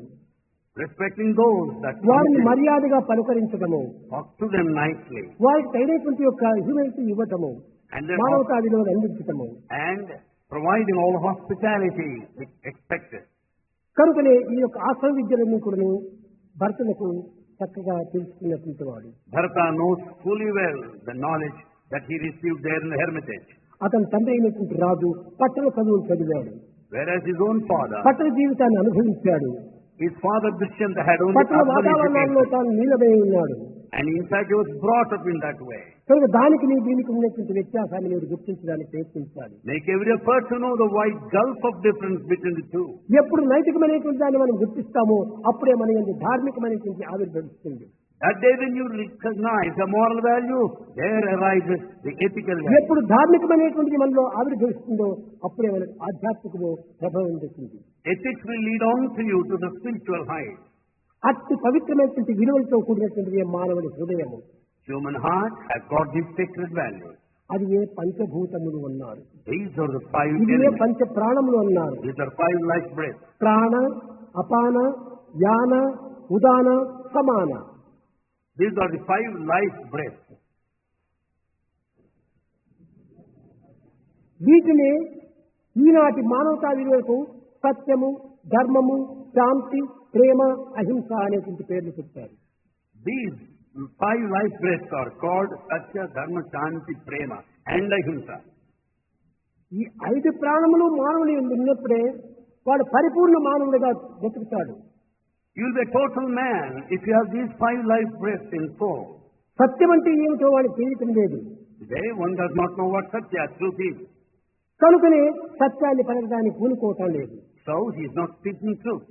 Respecting those that వారిని మర్యాదగా పలుకరించటము, talk to them nicely. వారికి తగినటువంటి యొక్క హ్యూమానిటీ ఇవ్వటము, And then మానవతా విలువలు అందించటము. and providing all hospitality expected. కనుకనే ఈ యొక్క ఆశ్రమ విద్యలన్నీ కూడా భర్తలకు చక్కగా తెలుసుకున్నటువంటి వాడు. Bharata knows fully well the knowledge that he received there in the hermitage. అతని తండ్రి అయినటువంటి రాజు పట్టణ చదువులు చదివాడు. Whereas his own father, పట్టణ జీవితాన్ని అనుభవించాడు. his father Dushyanta had only పట్టణ urban వాతావరణంలో education. తాను నీలమై ఉన్నాడు. And in fact he was brought up in that way. కనుక దానికి దీనికి ఉన్నటువంటి వ్యత్యాసాన్ని మీరు గుర్తించడానికి ప్రయత్నించాలి. Make every effort to know the wide gulf of difference between the two. ఎప్పుడు నైతికమైనటువంటి దాన్ని మనం గుర్తిస్తామో అప్పుడే మన యొక్క ధార్మికమైనటువంటి ఆవిర్భవిస్తుంది. That day when you recognize the moral value, there arises the ethical value. ఎప్పుడు ధార్మికమైనటువంటిది మనలో ఆవిర్భవిస్తుందో అప్పుడే మనకు ఆధ్యాత్మికము ప్రభావం చేస్తుంది. Ethics will lead on to you to the spiritual height. అతి పవిత్రమైనటువంటి విలువలతో కూడినటువంటి మానవుడి హృదయము. Human heart has got these sacred values. అది ఏ పంచభూతములు అన్నారు. These are the five ఇది ఏ elements. పంచ ప్రాణములు అన్నారు. These are five life breaths. ప్రాణ, అపాన, యాన, ఉదాన, సమాన. These are the five life breaths. వీటిని ఈనాటి మానవతా విలువలకు సత్యము, ధర్మము, శాంతి, ప్రేమ, అహింస అనేటువంటి పేర్లు పెట్టారు. These five life breaths are called Satya, Dharma, Shanti, Prema and Ahimsa. ఈ ఐదు ప్రాణములు మానవుని యందు ఉన్నప్పుడే వాడు పరిపూర్ణ మానవుడిగా బతుకుతాడు. You will be a total man if you have these five life breaths in full. సత్యం అంటే ఏమిటో వాడు తెలియటం లేదు. Today one does not know what Satya, truth is. కనుకనే సత్యాన్ని పలకడానికి పూనుకోవటం లేదు. So he is not speaking truth.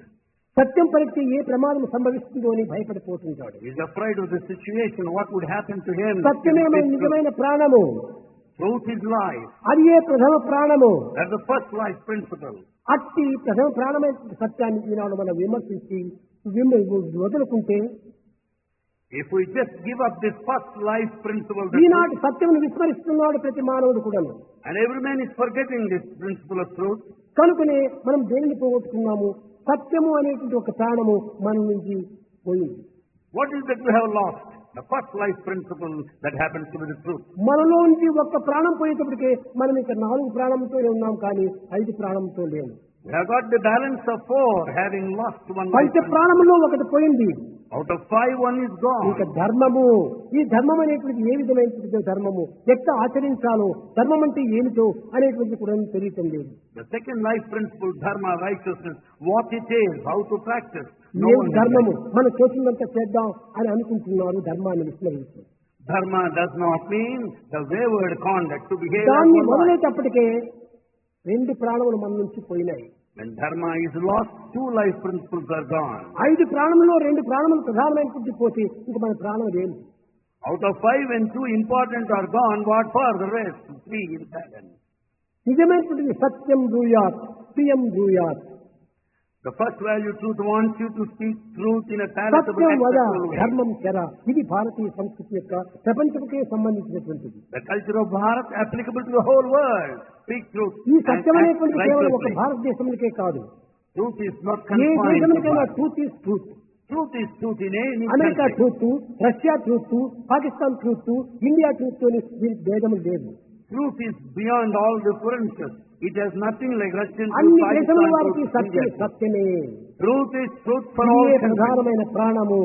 సత్యం పలికితే ఏ ప్రమాదం సంభవిస్తుందో అని భయపడిపోతుంటాడు. He is afraid of the situation, what would happen to him. సత్యమే నిజమైన ప్రాణము. Truth is life. అది ఏ ప్రథమ ప్రాణము. That's the first life principle. అట్టి ప్రథమ ప్రాణమైన సత్యాన్ని ఈనాడు మనం విమర్శించి వదులుకుంటే, If we just give up this first life principle, ఈనాటి సత్యమును విస్మరిస్తున్నాడు ప్రతి మానవుడు కూడా. and every man is forgetting this principle of truth, కనుకనే మనం దేనిని పోగొట్టుకున్నాము? సత్యము అనేటువంటి ఒక ప్రాణము మన నుంచి పోయింది. what is that we have lost? The first life principle that happens to be the truth. మనలో నుంచి ఒక్క ప్రాణం పోయేటప్పటికే మనం ఇంకా 4 ప్రాణంతో ఉన్నాం, కానీ 5 ప్రాణంతో లేము. We have got the balance of 4, having lost one life పంచ principle. ప్రాణములో ఒకటి పోయింది. Out of 5, 1 is gone. ఇక ధర్మము, ఈ ధర్మం అనేటువంటి ఏ విధమైనటువంటి ధర్మము, ఎట్లా ఆచరించాలో, ధర్మం అంటే ఏమిటో అనేటువంటి కూడా తెలియటం లేదు. The second life principle, dharma, righteousness, what it is, how to practice. No A one knows. ధర్మము మనం చేసినంత చేద్దాం అని అనుకుంటున్నారు, ధర్మాన్ని విస్మరించి. Dharma does not mean the wayward conduct to behave దాన్ని as one life. మొదలైనప్పటికే 2 ప్రాణములు మన నుంచి పోయినాయి. When dharma is lost, 2 life principles are gone. 5 ప్రాణములో 2 ప్రాణములు ప్రధానమైనటువంటి పోతే ఇంక మన ప్రాణం లేదు. Out of 5, when 2 important are gone, what for the rest? 3 in heaven. నిజమైనటువంటి సత్యం బ్రూయాత్, ప్రియం బ్రూయాత్. The first value truth wants you to speak truth in a palatable, సత్యం వద acceptable way. ధర్మం చెర. ఇది భారతీయ సంస్కృతి యొక్క ప్రపంచంకే సంబంధించినటువంటిది. The culture of Bharat applicable to the whole world. Speak truth ఈ and సత్యం act అనేటువంటి కేవలం ఒక righteously. భారతదేశంకే కాదు, Truth is not A confined to దేశంకైనా Bharat. Truth is truth. Truth is truth in any America country. Truth, Russia truth, Pakistan truth, India truth అని దీనికి భేదం లేదు. Truth is beyond all differences. It has nothing like Russian truth, అన్ని Pakistan దేశముల వారికి truth, సత్యం India truth. సత్యమే. Truth is truth for all ఇదే countries. ప్రధానమైన ప్రాణము.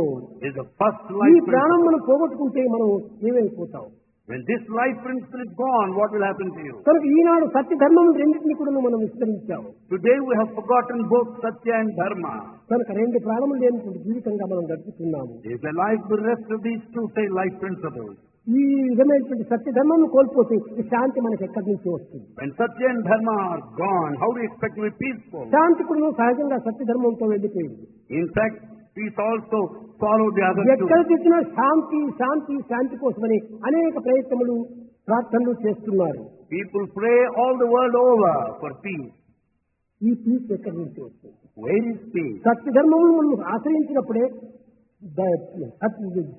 Is the first ఈ life ప్రాణం principle. మనం పోగొట్టుకుంటే మనం ఏమైపోతాం? When this life principle is gone, what will happen to you? కనుక ఈనాడు సత్య ధర్మం రెండింటిని కూడా మనం విస్తరించాము. Today we have forgotten both Satya and Dharma. కనుక రెండు ప్రాణములు లేనటువంటి జీవితంగా మనం గడుపుతున్నాము. If a life bereft of these two say life principles, ఈ విధమైనటువంటి సత్య ధర్మం కోల్పోతే ఈ శాంతి మనకి ఎక్కడి నుంచి వస్తుంది? when Satya and Dharma are gone, how do you expect to be peaceful? శాంతి కూడా సహజంగా సత్య ధర్మంతో వెళ్ళిపోయింది. In fact, peace also followed the other ఎక్కడ two. తెచ్చినా శాంతి శాంతి శాంతి కోసమని అనేక ప్రయత్నములు ప్రార్థనలు చేస్తున్నారు. People pray all the world over for peace. ఈ పీస్ ఎక్కడి నుంచి వస్తుంది? Where is peace? సత్య ధర్మమును మనం ఆశ్రయించినప్పుడే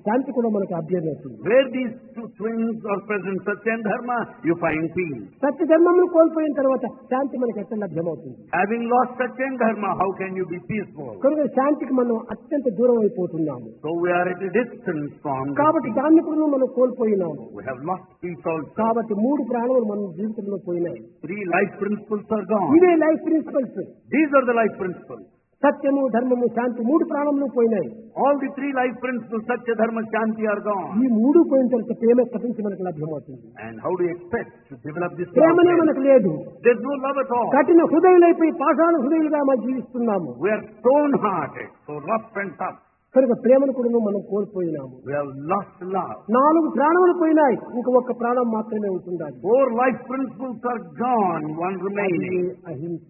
శాంతి కూడా మనకు అభ్యర్థిస్తుంది. Where these two twins are present, Satya and Dharma, you find peace. సత్య ధర్మమును కోల్పోయిన తర్వాత శాంతి మనకు ఎక్కడ లభ్యమవుతుంది? Having lost Satya and Dharma, how can you be peaceful? కనుక శాంతికి మనం అత్యంత దూరం అయిపోతున్నాము. So we are at a distance from the కాబట్టి peace. దాన్ని కూడా మనం కోల్పోయినాము. We have lost peace also. కాబట్టి మూడు ప్రాణములు మన జీవితంలో పోయినాయి. Three life principles are gone. ఇవే life principles. These are the life principles. సత్యము ధర్మము శాంతి మూడు ప్రాణములు పోయినాయి. All the three life principles, Satya, Dharma, Shanti are gone. ఈ మూడు పోయిన తర్వాత ప్రేమ ఎక్కడి నుంచి మనకు లభ్యమవుతుంది? And how do you expect to develop this love? ప్రేమనే మనకు లేదు. There's no love at all. కఠిన హృదయులైపోయి పాషాణ హృదయులుగా మనం జీవిస్తున్నాము. We are stone-hearted, so rough and tough. కనుక ప్రేమను కూడా మనం కోల్పోయినాము. We have lost love. 4 ప్రాణములు పోయినాయి, ఇంక ఒక్క ప్రాణం మాత్రమే ఉంటుండాలి. 4 life principles are gone, one remaining. అహింస.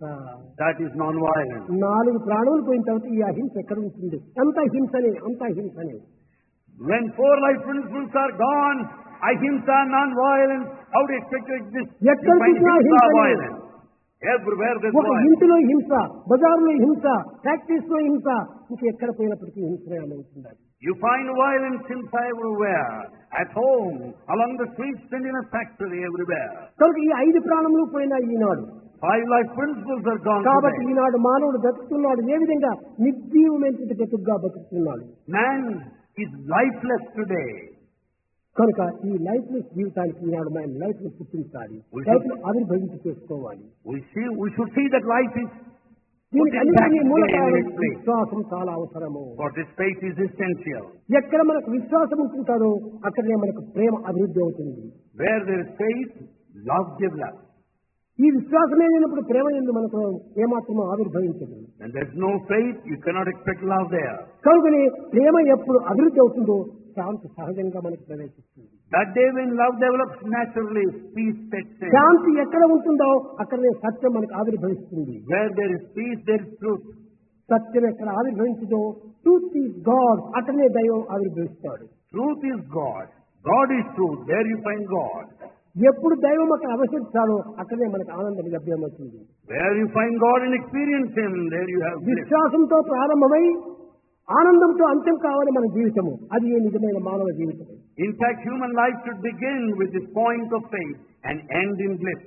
That is non-violence. 4 ప్రాణములు పోయిన తర్వాత ఈ అహింస ఎక్కడ ఉంటుంది? అంత హింసనే. When 4 life principles are gone, ahimsa, non-violence, how do you expect to exist? You ఎక్కడ find చూసినా ahimsa హింసనే. violence. Everywhere there's ఒక violence. ఇంటిలో హింస, బజార్లో హింస, ఫ్యాక్టరీస్ లో హింస, ఇంక ఎక్కడ పోయినప్పటికీ హింసనే అవుతుండాలి. You find violence inside everywhere. At home, along the streets and in a factory, everywhere. కనుక ఈ 5 ప్రాణములు పోయినాయి ఈనాడు. 5 life principles are gone కాబట్టి today. ఈనాడు మానవుడు బతుకుతున్నాడు ఏ విధంగా? నిర్జీవమైనటువంటి బతుకుగా బతుకుతున్నాడు. Man is lifeless today. కనుక ఈ లైఫ్లెస్ జీవితానికి ఈనాడు మనం లైఫ్ ని పుట్టించాలి, We లైఫ్ should- ని ఆవిర్భవించి చేసుకోవాలి. We should see that life is, దీనికి put it back అన్నిటినీ మూల again in కారణం its place. విశ్వాసం చాలా అవసరము. for this faith is essential. ఎక్కడ మనకు విశ్వాసం ఉంటుందో అక్కడనే మనకు ప్రేమ అభివృద్ధి అవుతుంది. Where there is faith, love develops. ఈ విశ్వాసమే లేనప్పుడు ప్రేమ ఎందుకు మనకు ఏమాత్రమో ఆవిర్భవించదు. When there is no faith, you cannot expect love there. కనుకనే ప్రేమ ఎప్పుడు అభివృద్ధి అవుతుందో శాంతి సహజంగా మనకు ప్రవేశిస్తుంది. That day when love develops naturally, peace sets in. శాంతి ఎక్కడ ఉంటుందో అక్కడనే సత్యం మనకు ఆవిర్భవిస్తుంది. Where there is peace, there is truth. సత్యం ఎక్కడ ఆవిర్భవించదో, ట్రూత్ ఈజ్ గాడ్, అక్కడనే దైవం ఆవిర్భవిస్తాడు. Truth is God. God is truth. There you find God. ఎప్పుడు దైవం అక్కడ అవసరిస్తాడో అక్కడనే మనకు ఆనందం లభ్యమవుతుంది. Where you find God and experience Him, there you have bliss. విశ్వాసంతో ప్రారంభమై ఆనందంతో అంత్యం కావాలి మన జీవితము. అది ఏ నిజమైన మానవ జీవితం. In fact, human life should begin with this point of faith and end in bliss.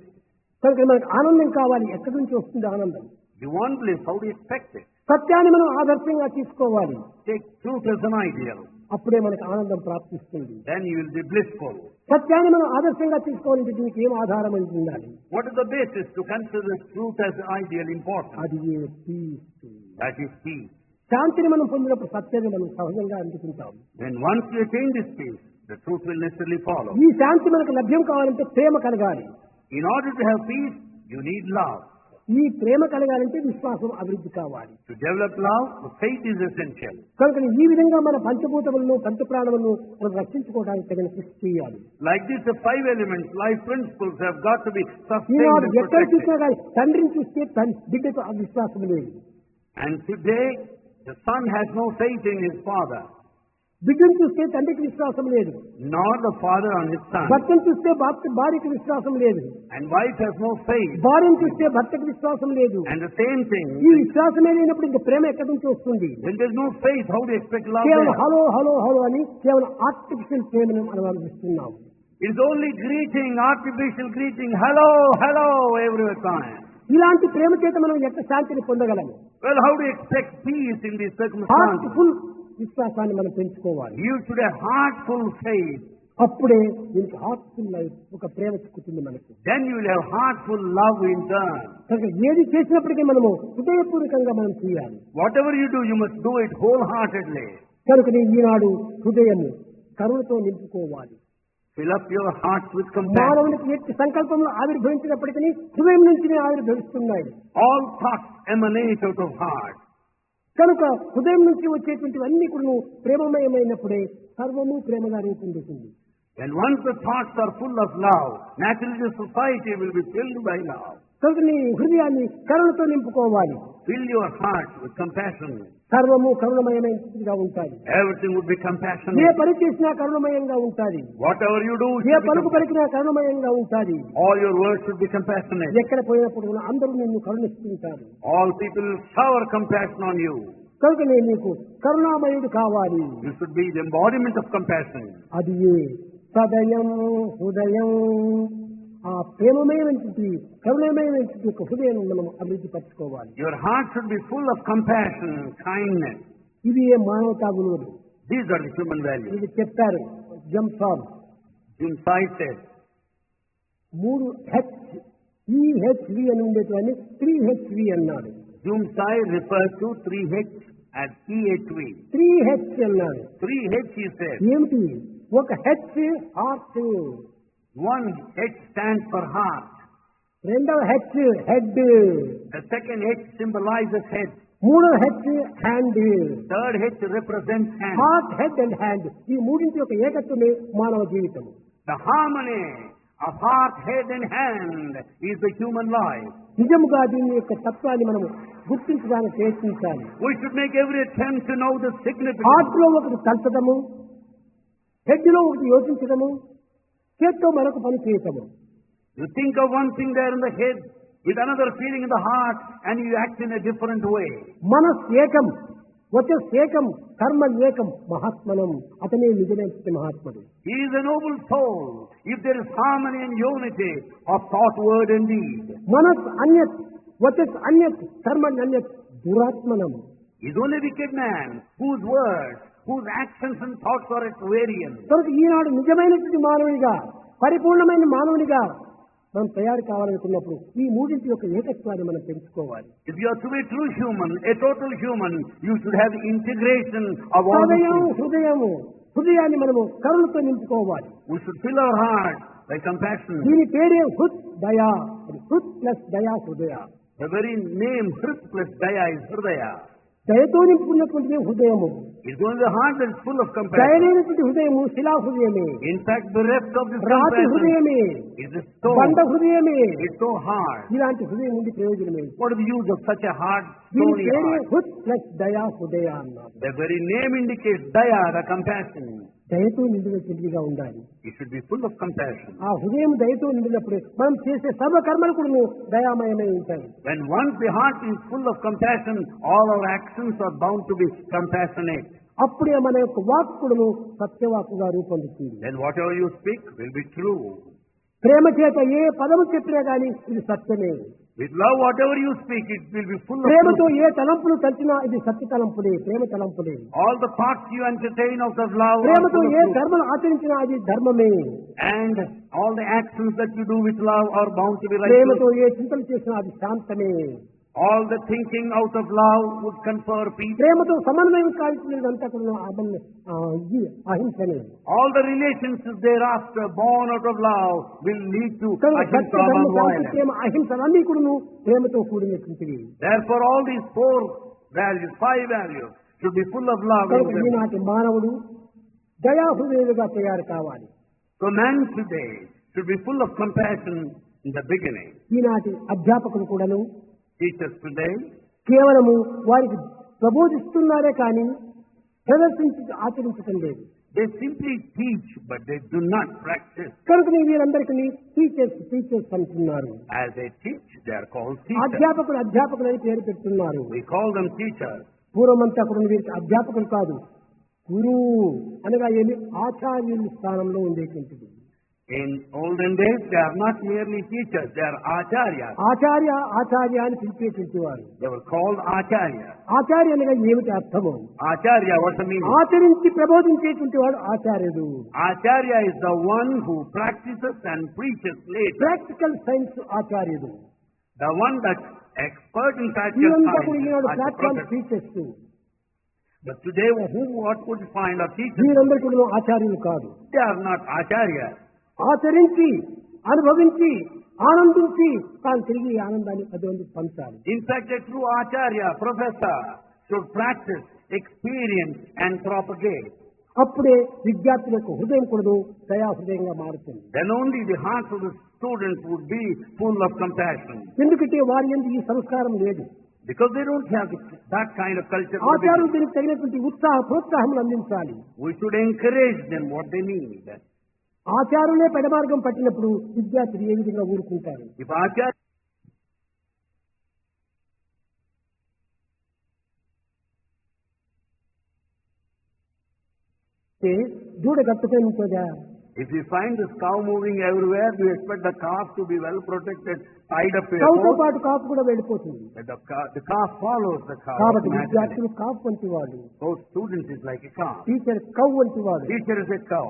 కనుక మనకు ఆనందం కావాలి. ఎక్కడి నుంచి వస్తుంది ఆనందం? You want bliss, how do you expect it? సత్యాన్ని మనం ఆదర్శంగా తీసుకోవాలి. Take truth as an ideal. అప్పుడే మనకు ఆనందం ప్రాప్తిస్తుంది. Then you will be blissful. సత్యాన్ని మనం ఆదర్శంగా తీసుకోవాలంటే దీనికి ఏం ఆధారం అని ఉండాలి? What is the basis to consider truth as an ideal important? అది పీస్. That is peace. శాంతిని మనం పొందినప్పుడు సత్యాన్ని మనం సహజంగా అందుకుంటాం. When once you attain this peace, the truth will necessarily follow. ఈ శాంతి మనకు లభ్యం కావాలంటే ప్రేమ కలగాలి. In order to have peace, you need love. ఈ ప్రేమ కలగాలంటే విశ్వాసం అభివృద్ధి కావాలి. To develop love, faith is essential. కనుక ఈ విధంగా మన పంచభూతములను పంచప్రాణములను మనం రక్షించుకోవడానికి తగిన కృషి చేయాలి. Like this, the 5 elements, life principles have got to be sustained Eenadu and ఎక్కడ చూసినా protected. కానీ తండ్రిని చూస్తే బిడ్డకు ఆ విశ్వాసం లేదు. And today, the son has no faith in his father. బిడ్డను చూస్తే తండ్రికి విశ్వాసం లేదు, nor the father on his son. భర్తను చూస్తే భార్యకి విశ్వాసం లేదు, And wife has no faith. భార్యను చూస్తే భర్తకు విశ్వాసం లేదు. And the same thing, ఈ విశ్వాసమే లేనప్పుడు ఇంకా ప్రేమ ఎక్కడి నుంచి వస్తుంది? when there's no faith, how do you expect love కేవలం there? హలో హలో హలో అని కేవలం ఆర్టిఫిషియల్ ప్రేమను మనం అనుభవిస్తున్నాం. It's only greeting, artificial greeting, hello, hello, every time. ఇలాంటి ప్రేమ చేత మనం ఎంత శాంతిని పొందగలము? Well, how do you expect peace in these circumstances? Heartful విశ్వాసాన్ని మనం పెంచుకోవాలి. You should have heartful faith. అప్పుడే దీనికి హార్ట్ఫుల్ లైఫ్ ఒక ప్రేమ చిక్కుతుంది మనకు. Then you will have heartful love in turn. కనుక ఏది చేసినప్పటికీ మనము హృదయపూర్వకంగా మనం చేయాలి. Whatever you do, you must do it wholeheartedly. కనుక ఈనాడు హృదయము కరుణతో నింపుకోవాలి. Fill up your heart with compassion. మానవునికి ఎట్టి సంకల్పంలో ఆవిర్భవించినప్పటికీ హృదయం నుంచినే ఆవిర్భవిస్తున్నాయి. All thoughts emanate out of heart. కనుక హృదయం నుంచి వచ్చేటువంటివన్నీ కూడా ప్రేమమయమైనప్పుడే సర్వము ప్రేమగా రూపొందుతుంది. And once the thoughts are full of love, naturally the society will be filled by love. కనుక నీ హృదయాన్ని కరుణతో నింపుకోవాలి. Fill your heart with compassion. సర్వము కరుణమయమైనదిగా ఉంటాయి. Everything would be A compassionate. పని చేసినా కరుణమయంగా ఉంటాది. Whatever you do, A should be పలుకు పలికినా కరుణమయంగా ఉంటాది. all your words should be compassionate. ఎక్కడ పోయినప్పుడు కూడా అందరూ నిన్ను కరుణిస్తుంటారు. All people shower compassion on you. కనుక నేను నీకు కరుణామయుడు కావాలి. You should be the embodiment of compassion. అది ఏ సదయం హృదయం, ఆ ప్రేమమయమైనటువంటి కరుణమయమైనటువంటి ఒక హృదయం మనం అభివృద్ధి పరచుకోవాలి. Your heart should be full of compassion, kindness. ఇది ఏ మానవతా విలువలు. These are the human values. ఇది చెప్పారు జంసాల్. Jim Sai said, 3 HEHV అని ఉండేటువంటి 3HV అన్నాడు. Jim Sai referred to 3H as EHV. 3H అన్నాడు. 3H he said. ఏమిటి? ఒక H heart, One H stands for heart. రెండవ H head, The second H symbolizes head. మూడవ H hand. Third H represents hand. Heart, head and hand, ఈ మూడింటి యొక్క ఏకత్వమే మానవ జీవితం. The harmony of heart, head and hand is the human life. నిజముగా దీని యొక్క తత్వాన్ని మనము గుర్తించడానికి ప్రయత్నించాలి. We should make every attempt to know the significance. Heart లో ఒకటి తలచడము, హెడ్ లో ఒకటి యోచించడము, చేత్తో మరొక పని చేయటము. You think of one thing there in the head, with another feeling in the heart, and you act in a different way. మనస్ ఏకం, వచస్ ఏకం, కర్మ ఏకం, మహాత్మనం, అతనే నిజమైన మహాత్ముడు. He is a noble soul. If there is harmony and unity of thought, word and deed. మనస్ అన్యత్, వచస్ అన్యత్, కర్మ అన్యత్, దురాత్మనం. He is only a wicked man whose words, whose actions and thoughts are at variance. కనుక ఈనాడు నిజమైనటువంటి మానవునిగా, పరిపూర్ణమైన మానవునిగా మనం తయారు కావాలనుకున్నప్పుడు ఈ మూడింటి యొక్క ఏకత్వాన్ని మనం తెలుసుకోవాలి. If you are to be a true human, a total human, you should have the integration of all these things. హృదయము, హృదయాన్ని మనము కరుణతో నింపుకోవాలి. We should fill our heart by compassion. దీని పేరే హృత్ దయా. హృత్ ప్లస్ దయా హృదయ. The very name Hrit plus Daya is Hridaya. దయతో నింపుకున్నటువంటి హృదయము, It's only the heart that is full of compassion. దయలేనటువంటి హృదయము శిలా హృదయమే, In fact, bereft of this రాతి compassion హృదయమే, is a stone. బండ హృదయమే. It's so hard. ఇలాంటి హృదయం నుండి ప్రయోజనమే. What is the use of such a hard, దీని stony పేరే heart? హృత్ ప్లస్ దయా హృదయ అన్నారు. The very name indicates Daya, the compassion. దయతో నిండినటువంటిదిగా ఉండాలి. It should be full of compassion. ఆ హృదయం దయతో నిండినప్పుడు మనం చేసే సర్వ కర్మలు కూడా దయామయమై ఉంటాయి. When once the heart is full of compassion, all our actions are bound to be compassionate. అప్పుడే మన యొక్క వాక్కులను సత్యవాక్కుగా రూపొందుతుంది. Then whatever you speak will be true. ప్రేమ చేత ఏ పదము చెప్పినా గానీ ఇది సత్యమే. With love, whatever you speak, it will be full of ప్రేమతో truth. ఏ తలంపులు తలిచినా ఇది సత్య తలంపులే, ప్రేమ తలంపులే. All the thoughts you entertain out of love are ప్రేమతో full of ఏ truth. ధర్మం ఆచరించినా అది ధర్మమే. And all the actions that you do with love are bound to be ప్రేమతో righteous. ఏ చింతలు చేసినా అది శాంతమే. All the thinking out of love would confer peace. ప్రేమతో సమన్వయం కాల్చినదంతా కూడా అహింసనే. All the relationships thereafter born out of love will lead to కనుక ahimsa, సత్య ధర్మ శాంతి non-violence. ప్రేమ అహింసలన్నీ కూడా ప్రేమతో కూడినటువంటివి. Therefore, all these 4 values, 5 values, should be full of love. కనుక ఈనాటి మానవుడు దయాహృదయులుగా తయారు కావాలి. So man today should be full of compassion in the beginning. ఈనాటి అధ్యాపకులు కూడాను Teachers today, కేవలము వారికి ప్రబోధిస్తున్నారే కానీ ప్రదర్శించి ఆచరించటం లేదు. They simply teach, but they do not practice. కనుక వీరందరికీ టీచర్స్ అంటున్నారు. As they teach, they are called teachers. అధ్యాపకులు అని పేరు పెడుతున్నారు. We call them teachers. పూర్వమంతా కూడా వీరికి అధ్యాపకులు కాదు, గురువు అనగా ఏమి ఆచార్యుల స్థానంలో ఉండేటువంటిది. In olden days, they are not merely teachers, they are acharyas. ఆచార్య అని పిలిచేటువంటి వారు. They were called acharya. ఆచార్య అనగా ఏమిటి అర్థము? Acharya, what's the meaning? ఆచరించి ప్రబోధించేటువంటి వాడు ఆచార్యుడు. Acharya is the one who practices and preaches later. Practical science ఆచార్యుడు. The one that's expert in practical science. Teachers. But today, what would you find of teachers? వీరందరూ కూడా ఆచార్యులు కాదు. They are not acharyas. ఆచరించి అనుభవించి ఆనందించి తాను తిరిగి ఆనందాన్ని అటువంటి పంచాలి. In fact, a true acharya, professor, should practice, experience and propagate. అప్పుడే విద్యార్థుల యొక్క హృదయం కూడా దయా హృదయంగా మారుతుంది. Then only the hearts of the students would be full of compassion. ఎందుకంటే వారి యందు ఈ సంస్కారం లేదు. Because they don't have that kind of culture. ఆచార్యులు దీనికి తగినటువంటి ప్రోత్సాహం అందించాలి. We should encourage them what they need. ఆచారులే పెడమార్గం పట్టినప్పుడు విద్యార్థులు ఏ విధంగా ఊరుకుంటారు? If acharya దూడ కట్టుకొని ఉంటుందా? If you find this cow moving everywhere, do you expect the calf to be well protected, tied up to a కౌతో post? పాటు కాపు కూడా వెళ్ళిపోతుంది. The calf follows the cow. కాబట్టి automatically. విద్యార్థులు కాపు వంటి వాడు, So students is like a calf. Teacher cow వంటి వాడు. Teacher is a cow.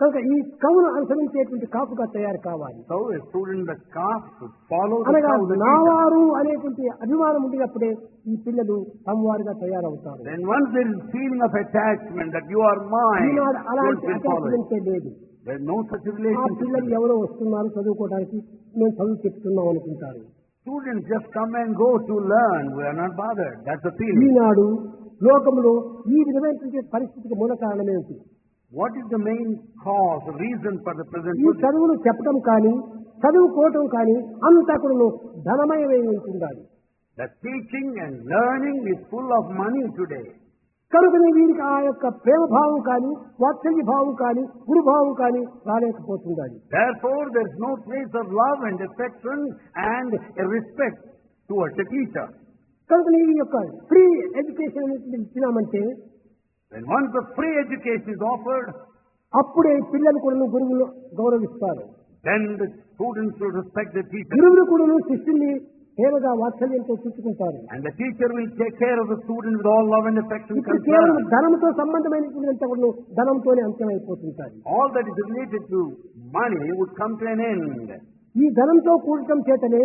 కనుక ఈ కవును అనుసరించేటువంటి కాపుగా తయారు కావాలి. So a student, the calf, should follow the అనగా cow. The teacher. నావారు అనేటువంటి అభిమానం ఉండినప్పుడే ఈ పిల్లలు తమవారుగా తయారవుతారు. Then once there is feeling of attachment that you are mine, Eenadu students అలాంటి will follow it. అటాచ్మెంటే లేదు. There is no such ఆ relationship. పిల్లలు ఎవరో వస్తున్నారు చదువుకోవడానికి, మేము చదువు చెప్తున్నాం అనుకుంటారు. Students just come and go to learn. We are not bothered. That's the feeling. ఈనాడు లోకంలో ఈ విధమైనటువంటి పరిస్థితికి మూల కారణం ఏమిటి? What is the main cause, reason for the present ఈ position? చదువులు చెప్పడం కానీ చదువుకోవటం కానీ అంతా కూడా ధనమయమై ఉంటుండాలి. The teaching and learning is full of money today. కనుకనే వీరికి ఆ యొక్క ప్రేమ భావం కానీ వాత్సల్య భావం కానీ గురుభావం కానీ రాలేకపోతుండాలి. Therefore, there is no place of love and affection and a respect towards the teacher. కనుక ఈ యొక్క ఫ్రీ ఎడ్యుకేషన్ అనేది ఇచ్చినామంటే When once the free education is offered, అప్పుడే పిల్లలు కూడా గురువులు గౌరవిస్తారు. then the students will respect the teacher. గురువులు కూడా శిష్యుల్ని ప్రేమగా వాత్సల్యంతో చూసుకుంటారు. And the teacher will take care of the student with all love and affection ఇప్పుడు కేవలం concern. ధనంతో సంబంధమైనటువంటి కూడా ధనంతోనే అంత్యమైపోతుంటారు. All that is related to money would come to an end. ఈ ధనంతో కూడటం చేతనే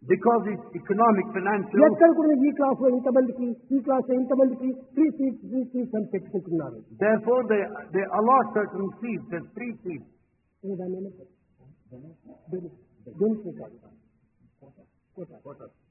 Because it's economic, financial. ఎక్కడ కూడా ఈ క్లాస్ లో ఇంతమందికి ఈ క్లాస్ లో ఇంతమందికి 3 సీట్స్ అని పెట్టుకుంటున్నారు. Therefore, they allot certain seats, there's 3 seats.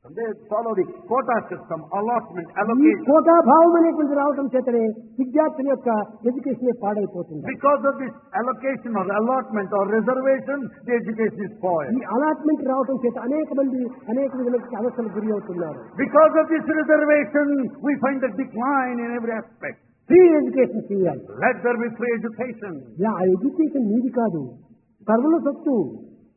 And they follow the quota system, allotment, ఈ allocation. కోటా భావం అనేటువంటి రావడం చేతనే విద్యార్థుల యొక్క ఎడ్యుకేషన్ పాడైపోతుంది. Because of this allocation or allotment or reservation, the education is ఈ spoiled. అలాట్మెంట్ రావడం చేత అనేక విధమైన సమస్యలు గురి అవుతున్నారు. Because of this reservation, we find a decline in every aspect. Free education చేయాలి. Let there be free education. ఆ ఎడ్యుకేషన్ నీది కాదు, సర్వుల సొత్తు.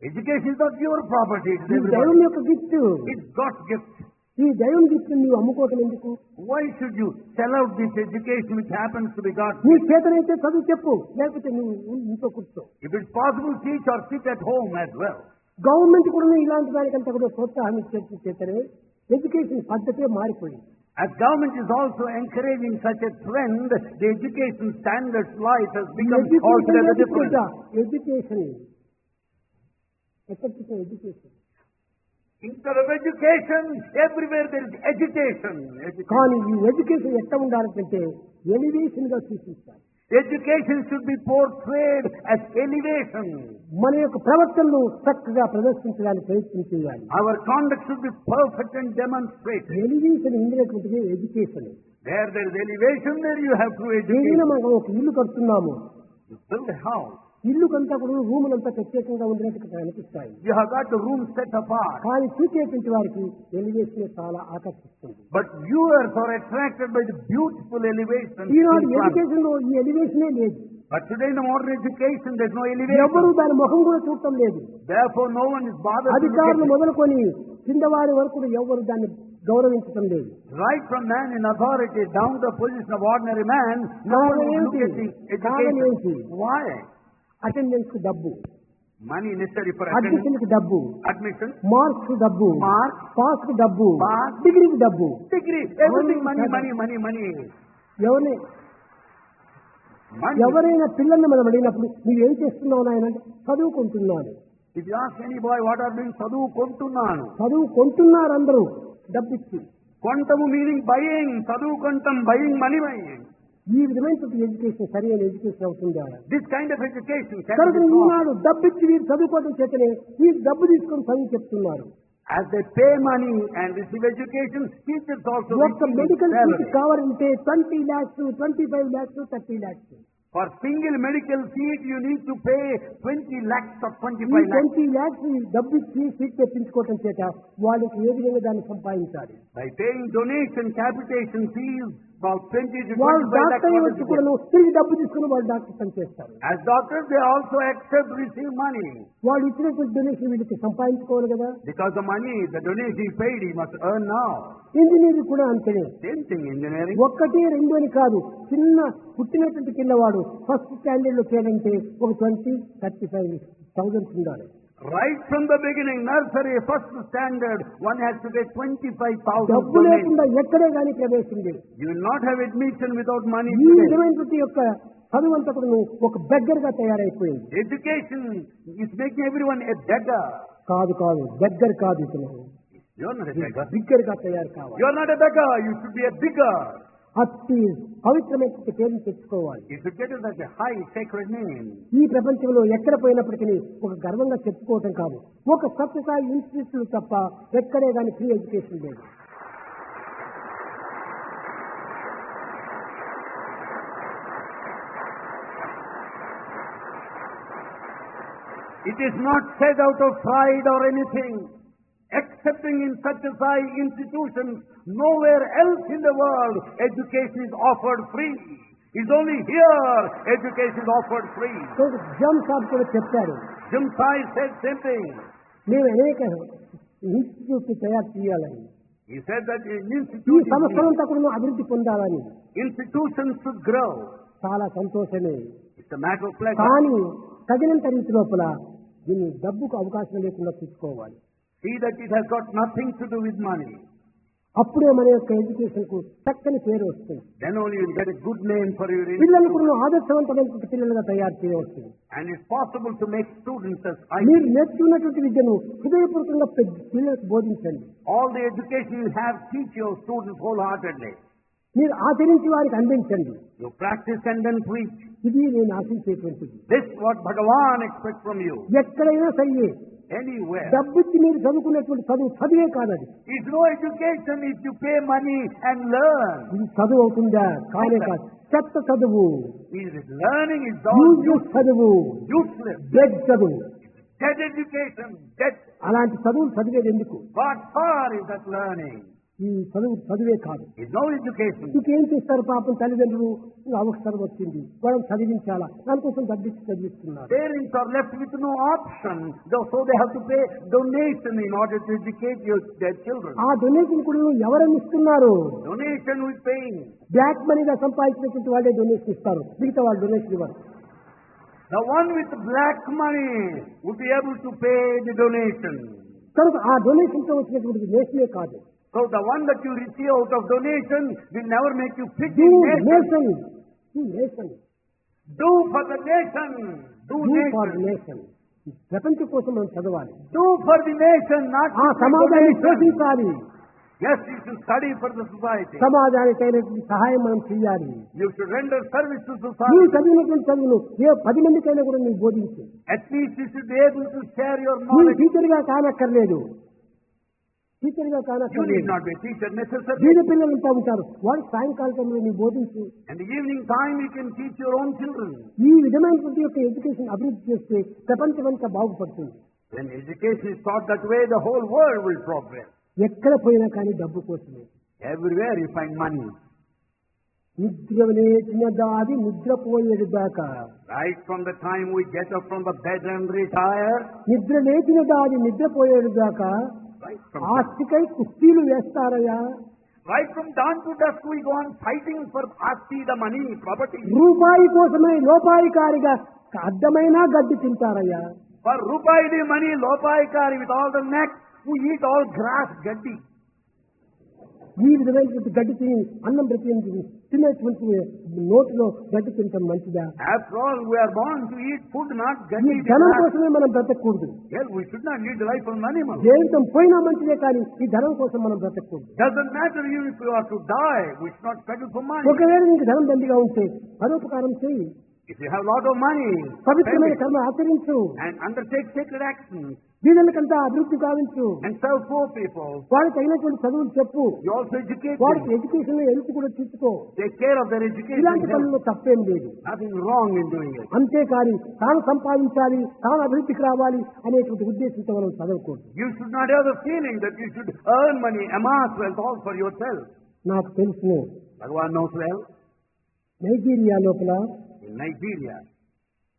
Education is not your property, it's ఈ దైవం everybody. యొక్క గిఫ్ట్. It's God's gift. ఈ దైవం గిఫ్ట్ నువ్వు అమ్ముకోవటం ఎందుకు? Why should you sell out this education which happens to be God's నీ gift? చేతనైతే చదువు చెప్పు, లేకపోతే నువ్వు ఇంట్లో కూర్చో. If it's possible, teach or sit at home as well. Government కూడా ఇలాంటి దానికంతా కూడా ప్రోత్సాహం ఇచ్చే చేతనే ఎడ్యుకేషన్ పద్ధతే మారిపోయింది. As government is also encouraging such a trend, the education standards life has become altogether different. Education education Instead of education, everywhere there is agitation. కానీ ఈ ఎడ్యుకేషన్ ఎట్లా ఉండాలంటే ఎలివేషన్ గా సూచిస్తారు. Education should be portrayed as elevation. మన యొక్క ప్రవర్తనను చక్కగా ప్రదర్శించడానికి ప్రయత్నం చేయాలి. Our conduct should be perfect and demonstrated. Elevation ఇంద్రియటువంటిది education. There is elevation, there you have true ఏదైనా education. మనం ఒక ఇల్లు కడుతున్నాము, You build a house. ఇల్లుకంతా కూడా రూములంతా ప్రత్యేకంగా ఉండినట్టు అనిపిస్తాయి. You have got the room set apart. కానీ చూసేటువంటి వారికి ఎలివేషన్ చాలా ఆకర్షిస్తుంది. But viewers are attracted by the beautiful elevation. Eenadu education లో ఈ ఎలివేషనే లేదు. But today in the modern education there is no elevation. ఎవరు దాని ముఖం కూడా చూడటం లేదు. Therefore no one is bothered to look అధికారులు at it. మొదలుకొని కింద వారి వరకు ఎవరు దాన్ని గౌరవించటం లేదు. Right from man in authority down to the position of ordinary man, no one will look at the education. Why? Attendance కు డబ్బు, Money necessary for attendance, admission కు డబ్బు, admission, మార్క్స్ కు డబ్బు, marks, పాస్ కు డబ్బు, pass, డిగ్రీకి డబ్బు. degree, everything money, money, money, money. ఎవరిని Money. ఎవరైనా పిల్లల్ని మనం అడిగినప్పుడు నువ్వేం చేస్తున్నావు నాయన అంటే చదువుకుంటున్నాను. If you ask any boy what are doing, చదువు కొంటున్నాను. చదువుకుంటున్నారు అందరూ డబ్బిచ్చి. కొంటము meaning buying, చదువు కొంటం, buying money buying. ఈ విధమైనటువంటి ఎడ్యుకేషన్ సరైన ఎడ్యుకేషన్ అవుతుందా? This kind of education can కనుక be taught. ఈనాడు డబ్బిచ్చి వీరు చదువుకోవడం చేతనే వీరు డబ్బు తీసుకొని చదువు చెప్తున్నారు. As they pay money and receive education, teachers also ఒక్క receive మెడికల్ salary. సీట్ కావాలంటే 20 lakhs, 25 lakhs, 30 lakhs. For single medical seat, you need to pay 20 lakhs or ఈ 25 lakhs. 20 lakhs డబ్బు ఇచ్చి సీట్ తెప్పించుకోవటం చేత వాళ్ళకి ఏ విధంగా దాన్ని సంపాదించాలి? By paying donation, capitation fees, about 20 to వాళ్ళు 25 lakhs. డాక్టర్ వచ్చి కూడా తిరిగి డబ్బు తీసుకుని వాళ్ళు డాక్టర్ పని చేస్తారు. As doctors, they also accept receive money. వాళ్ళు ఇచ్చినటువంటి డొనేషన్ వీళ్ళకి సంపాదించుకోవాలి కదా. Because the money, the donation he paid, he must earn now. Engineering కూడా అంతేనే. Same thing, engineering. ఒక్కటి రెండు అని కాదు, చిన్న పుట్టినటువంటి పిల్లవాడు ఫస్ట్ స్టాండర్డ్ లో చేయాలంటే ఒక 20-35,000 ఉండాలి. Right from the beginning, nursery, first standard, one has to pay 25,000 డబ్బు donation. లేకుండా ఎక్కడే కానీ ప్రవేశం లేదు. You will not have admission without money ఈ today. విధమైనటువంటి యొక్క చదువు అంతా కూడా ఒక బెగ్గర్ గా తయారైపోయింది. Education is making everyone a beggar. కాదు బెగ్గర్ కాదు, ఇతను You are not a beggar. Bigger గా తయారు కావాలి. You are not a beggar. You should be a bigger. అతి పవిత్రమైన పేరుని తెచ్చుకోవాలి. You should get such a high sacred name. ఈ ప్రపంచంలో ఎక్కడ పోయినప్పటికీ ఒక గర్వంగా చెప్పుకోవటం కాదు, ఒక సత్యసాయి ఇన్స్టిట్యూట్ తప్ప ఎక్కడే కానీ ఫ్రీ ఎడ్యుకేషన్ లేదు. It is not said out of pride or anything. Excepting in Satyasai institutions, nowhere else in the world education is offered free. It's only here education is offered free. జమ్ సాబ్ కూడా చెప్పారు, Jim Sai said same thing. మేము అనేక ఇన్స్టిట్యూట్ తయారు చేయాలని, He said that in ఈ institutions, సంస్థలంతా కూడా అభివృద్ధి పొందాలని. institutions should grow. చాలా సంతోషమే. It's a matter of pleasure. కానీ తగినంత రీతి లోపల దీన్ని డబ్బుకు అవకాశం లేకుండా చూసుకోవాలి. See that it has got nothing to do with money. అప్పుడే మన యొక్క ఎడ్యుకేషన్ కు చక్కని పేరు వస్తుంది. Then only you will get a good name for your పిల్లలు institute. కూడా ఆదర్శవంతమైన పిల్లలుగా తయారు చేయవచ్చు. And it's possible to make students as మీరు ideal. నేర్చుకున్నటువంటి విద్యను హృదయపూర్వకంగా పిల్లలకు బోధించండి. All the education you have, teach your students wholeheartedly. మీరు ఆచరించి వారికి అందించండి. You practice and then preach. ఇది నేను ఆశించేటువంటిది. This is what Bhagavan expects from you. ఎక్కడైనా సరే Anywhere. డబ్బిచ్చి మీరు చదువుకునేటువంటి చదువే కాదది. It's no education if you pay money and learn. ఇది చదువు అవుతుందా? కానే కాదు, చెత్త చదువు, Is it learning? It's all useless చదువు, useless. డెడ్ చదువు. Dead education. Dead. అలాంటి చదువులు చదివేది ఎందుకు? What for is that learning? ఈ చదువే కాదు. It's no education. ఇంకేం చేస్తారు పాపం తల్లిదండ్రులు? అవసరం వచ్చింది, వాళ్ళని చదివించాలా, దానికోసం డబ్బిచ్చి చదివిస్తున్నారు. Parents are left with no option, so they have to pay donation in order to educate their children. ఆ డొనేషన్ కూడా ఎవరని ఇస్తున్నారు? Donation with paying. బ్లాక్ మనీగా సంపాదించినటువంటి వాళ్ళే డొనేషన్ ఇస్తారు, మిగతా వాళ్ళు డొనేషన్ ఇవ్వరు. The one with black money would be able to pay the donation. కనుక ఆ డొనేషన్ తో వచ్చినటువంటి నేషనే కాదు. So the one that you receive out of donation will never make you fit Do in nation. nation. Do nation. Do for the nation. Do Do for nation. nation. ప్రపంచం కోసం మనం చదవాలి. Do for the nation, not ఆ for సమాజాన్ని donation. పోషించాలి. Yes, you should study for the society. సమాజానికి అయినటువంటి సహాయం మనం చేయాలి. You should render service to నీవు society. చదివినటువంటి చదువును 10 మందికైనా కూడా నీవు బోధించు. At least you should be able to share your నీవు knowledge. టీచర్ గా కానక్కర్లేదు. టీచర్గా You కానక్కర్లేదు. need not be a teacher necessarily. వీధి పిల్లలంతా ఉంటారు. వాళ్ళకి సాయంకాల టైంలో నీ బోధించు. And the evening time you can teach your own children. ఈ విధమైనటువంటి యొక్క ఎడ్యుకేషన్ అభివృద్ధి చేస్తే ప్రపంచమంతా బాగుపడుతుంది. When education is taught that way, the whole world will progress. ఎక్కడ పోయినా కానీ డబ్బు కోసమే. Everywhere you find money. నిద్ర లేచిన దాది నిద్రపోయేది దాకా. Right from the time we get up from the bed and retire. నిద్ర లేచిన దాది నిద్రపోయేది దాకా. Right from ఆస్తికై కుస్తీలు వేస్తారయ్యా. Right from dawn to dusk we go on fighting for Asti, the money, property. రూపాయి కోసమే లోపాయికారిగా అడ్డమైన గడ్డి తింటారయ్యా. For rupai the money, lopaikari with all the neck, we eat all grass, gaddi. ఈ విధమైనటువంటి గడ్డి తిని అన్నం ప్రతి తినేటువంటి నోటిలో గడ్డి తినటం మంచిదా? After all, we are born to eat food, not ఈ gaddi. ధనం కోసమే మనం బ్రతకూడదు. Yes, we should not lead the life of animal. జీవితం పోయినా మంచిదే కానీ ఈ ధనం కోసం మనం బ్రతకూడదు. Doesn't matter even if you are to die, we should not struggle for money. ఒకవేళ నీకు ధనం దండిగా ఉంటే పరోపకారం చేయి. If you have a lot of money, పవిత్రమైన spend it కర్మ ఆచరించు. and undertake sacred actions వీళ్ళకంతా అభివృద్ధి కావించు. and serve poor people. వారికి తగినటువంటి చదువులు చెప్పు. You also educate వారికి them. ఎడ్యుకేషన్ లో హెల్ప్ కూడా తీసుకో. Take care of their education. ఇలాంటి Help. పనుల్లో తప్పేం లేదు. Nothing wrong in doing it. అంతేకాని తాను సంపాదించాలి, తాను అభివృద్ధికి రావాలి అనేటువంటి ఉద్దేశంతో మనం చదవకూడదు. You should not have the feeling that you should earn money, amass wealth all for yourself. నాకు తెలుసును, Bhagavan knows well. నైజీరియా లోపల In Nigeria,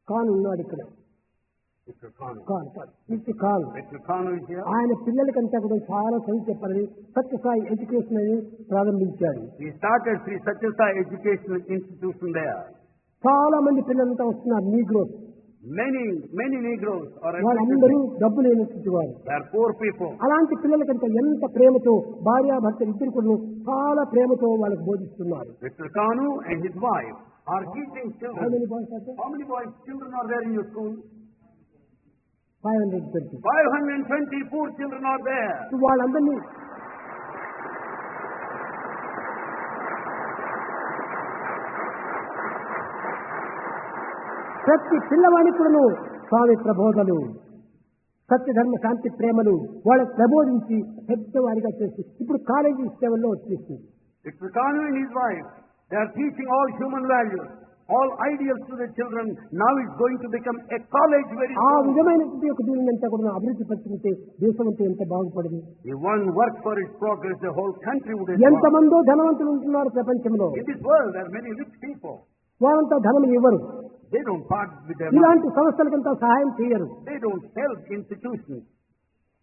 ఖాన్ ఉన్నాడు. ఇక్కడ Mr. Khan. Mister Khan Mr. Khan is here. ఆయన పిల్లలకంతా కూడా చాలా చదువు చెప్పాలని సత్యసాయి ఎడ్యుకేషన్ అని ప్రారంభించాడు. He started Sri Satyasai Educational Institution there. చాలా మంది పిల్లలంతా వస్తున్నారు. నీగ్రోస్ Many Negroes are వాళ్ళందరూ డబ్బు లేనటువంటి వారు. They are poor people. అలాంటి పిల్లలకంతా ఎంత ప్రేమతో భార్యాభర్త ఇద్దరు కూడా చాలా ప్రేమతో వాళ్ళకి బోధిస్తున్నారు. Mr. Kanu and his wife are teaching How children. many boys are there? How many boys, children are there in your school? 520. 520 poor children are there. వాళ్ళందరినీ ప్రతి పిల్లవాడికి కూడాను స్వామి ప్రబోధలు, సత్యధర్మ శాంతి ప్రేమలు వాళ్ళకి ప్రబోధించి పెద్దవాడిగా చేసి ఇప్పుడు కాలేజీ లెవెల్లో వచ్చేసింది. Mr. Kanu and his wife, they are teaching all human values, all ideals to the children. Now it's going to become a college very ఆ soon. విధమైనటువంటి ఒక దీనిని అంతా కూడా అభివృద్ధి పరిచుకుంటే దేశం అంతా ఎంత బాగుపడింది. If one worked for its progress, the whole country would have ఎంతమందో ధనవంతులు ఉంటున్నారు ప్రపంచంలో. In this world, there are many rich people. వాళ్ళంతా ధనం ఇవ్వరు. They don't part with their money. ఇలాంటి సంస్థలకంతా సహాయం చేయరు. They don't help institutions.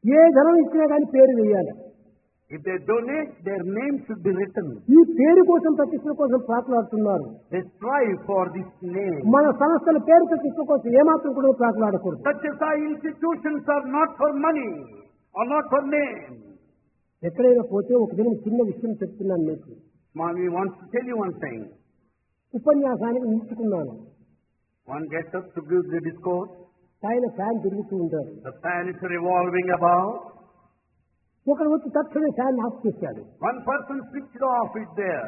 ఏ ధనం ఇచ్చినా కానీ పేరు వేయాలి. If they donate, their name should be written. ఈ పేరు కోసం ప్రతిష్ట కోసం ప్రాకులాడుతున్నారు. They strive for this name. మన సంస్థల పేరు ప్రతిష్ట కోసం ఏమాత్రం కూడా ప్రాకులాడకూడదు. Such as our institutions are not for money or not for name. ఎక్కడైనా పోతే ఒక దినం చిన్న విషయం చెప్తున్నాను మీకు. Swami wants to tell you one thing. ఉపన్యాసానికి నిలుచుకున్నాను. One gets up to give the discourse. పైన ఫ్యాన్ తిరుగుతూ ఉంటారు. The fan is revolving above. ఒకరు వచ్చి తక్షణ ఫ్యాన్ ఆఫ్ చేశాడు. One person switched off it there.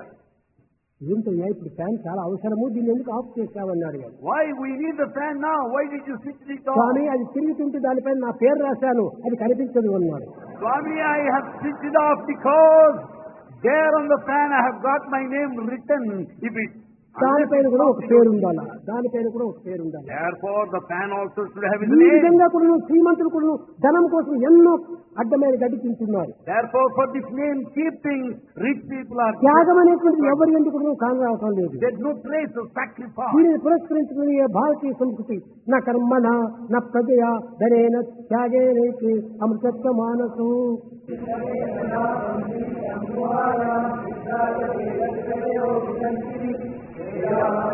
ఏంటయ్యా ఇప్పుడు ఫ్యాన్ చాలా అవసరము, దీన్ని ఎందుకు of చేశావన్నాడు. Why we need the fan now? Why did you switch it off? స్వామి అది తిరుగుతుంటే దానిపైన నా పేరు రాశాను, అది కనిపించదు అన్నాడు. Swami, I have switched it off because there on the fan I have got my name written. If it దానిపైన కూడా ఒక పేరు ఉండాలి. దానిపైన కూడా ఒక పేరు ఉండాలి. Therefore, the fan also should have his ఈ name. విధంగా కూడా శ్రీమంతులు కూడా ధనం కోసం ఎన్నో అడ్డమైన గడ్డి తింటున్నారు. Therefore, for this name keeping, rich people are. త్యాగం అనేటువంటిది ఎవరి ఎందుకు కూడా కానరావటం లేదు. There's no trace of sacrifice. దీనిని పురస్కరించుకుని భారతీయ సంస్కృతి నా కర్మణ నా ప్రజయ ధనేన త్యాగే రేకి అమృతత్వ మానసు Yeah.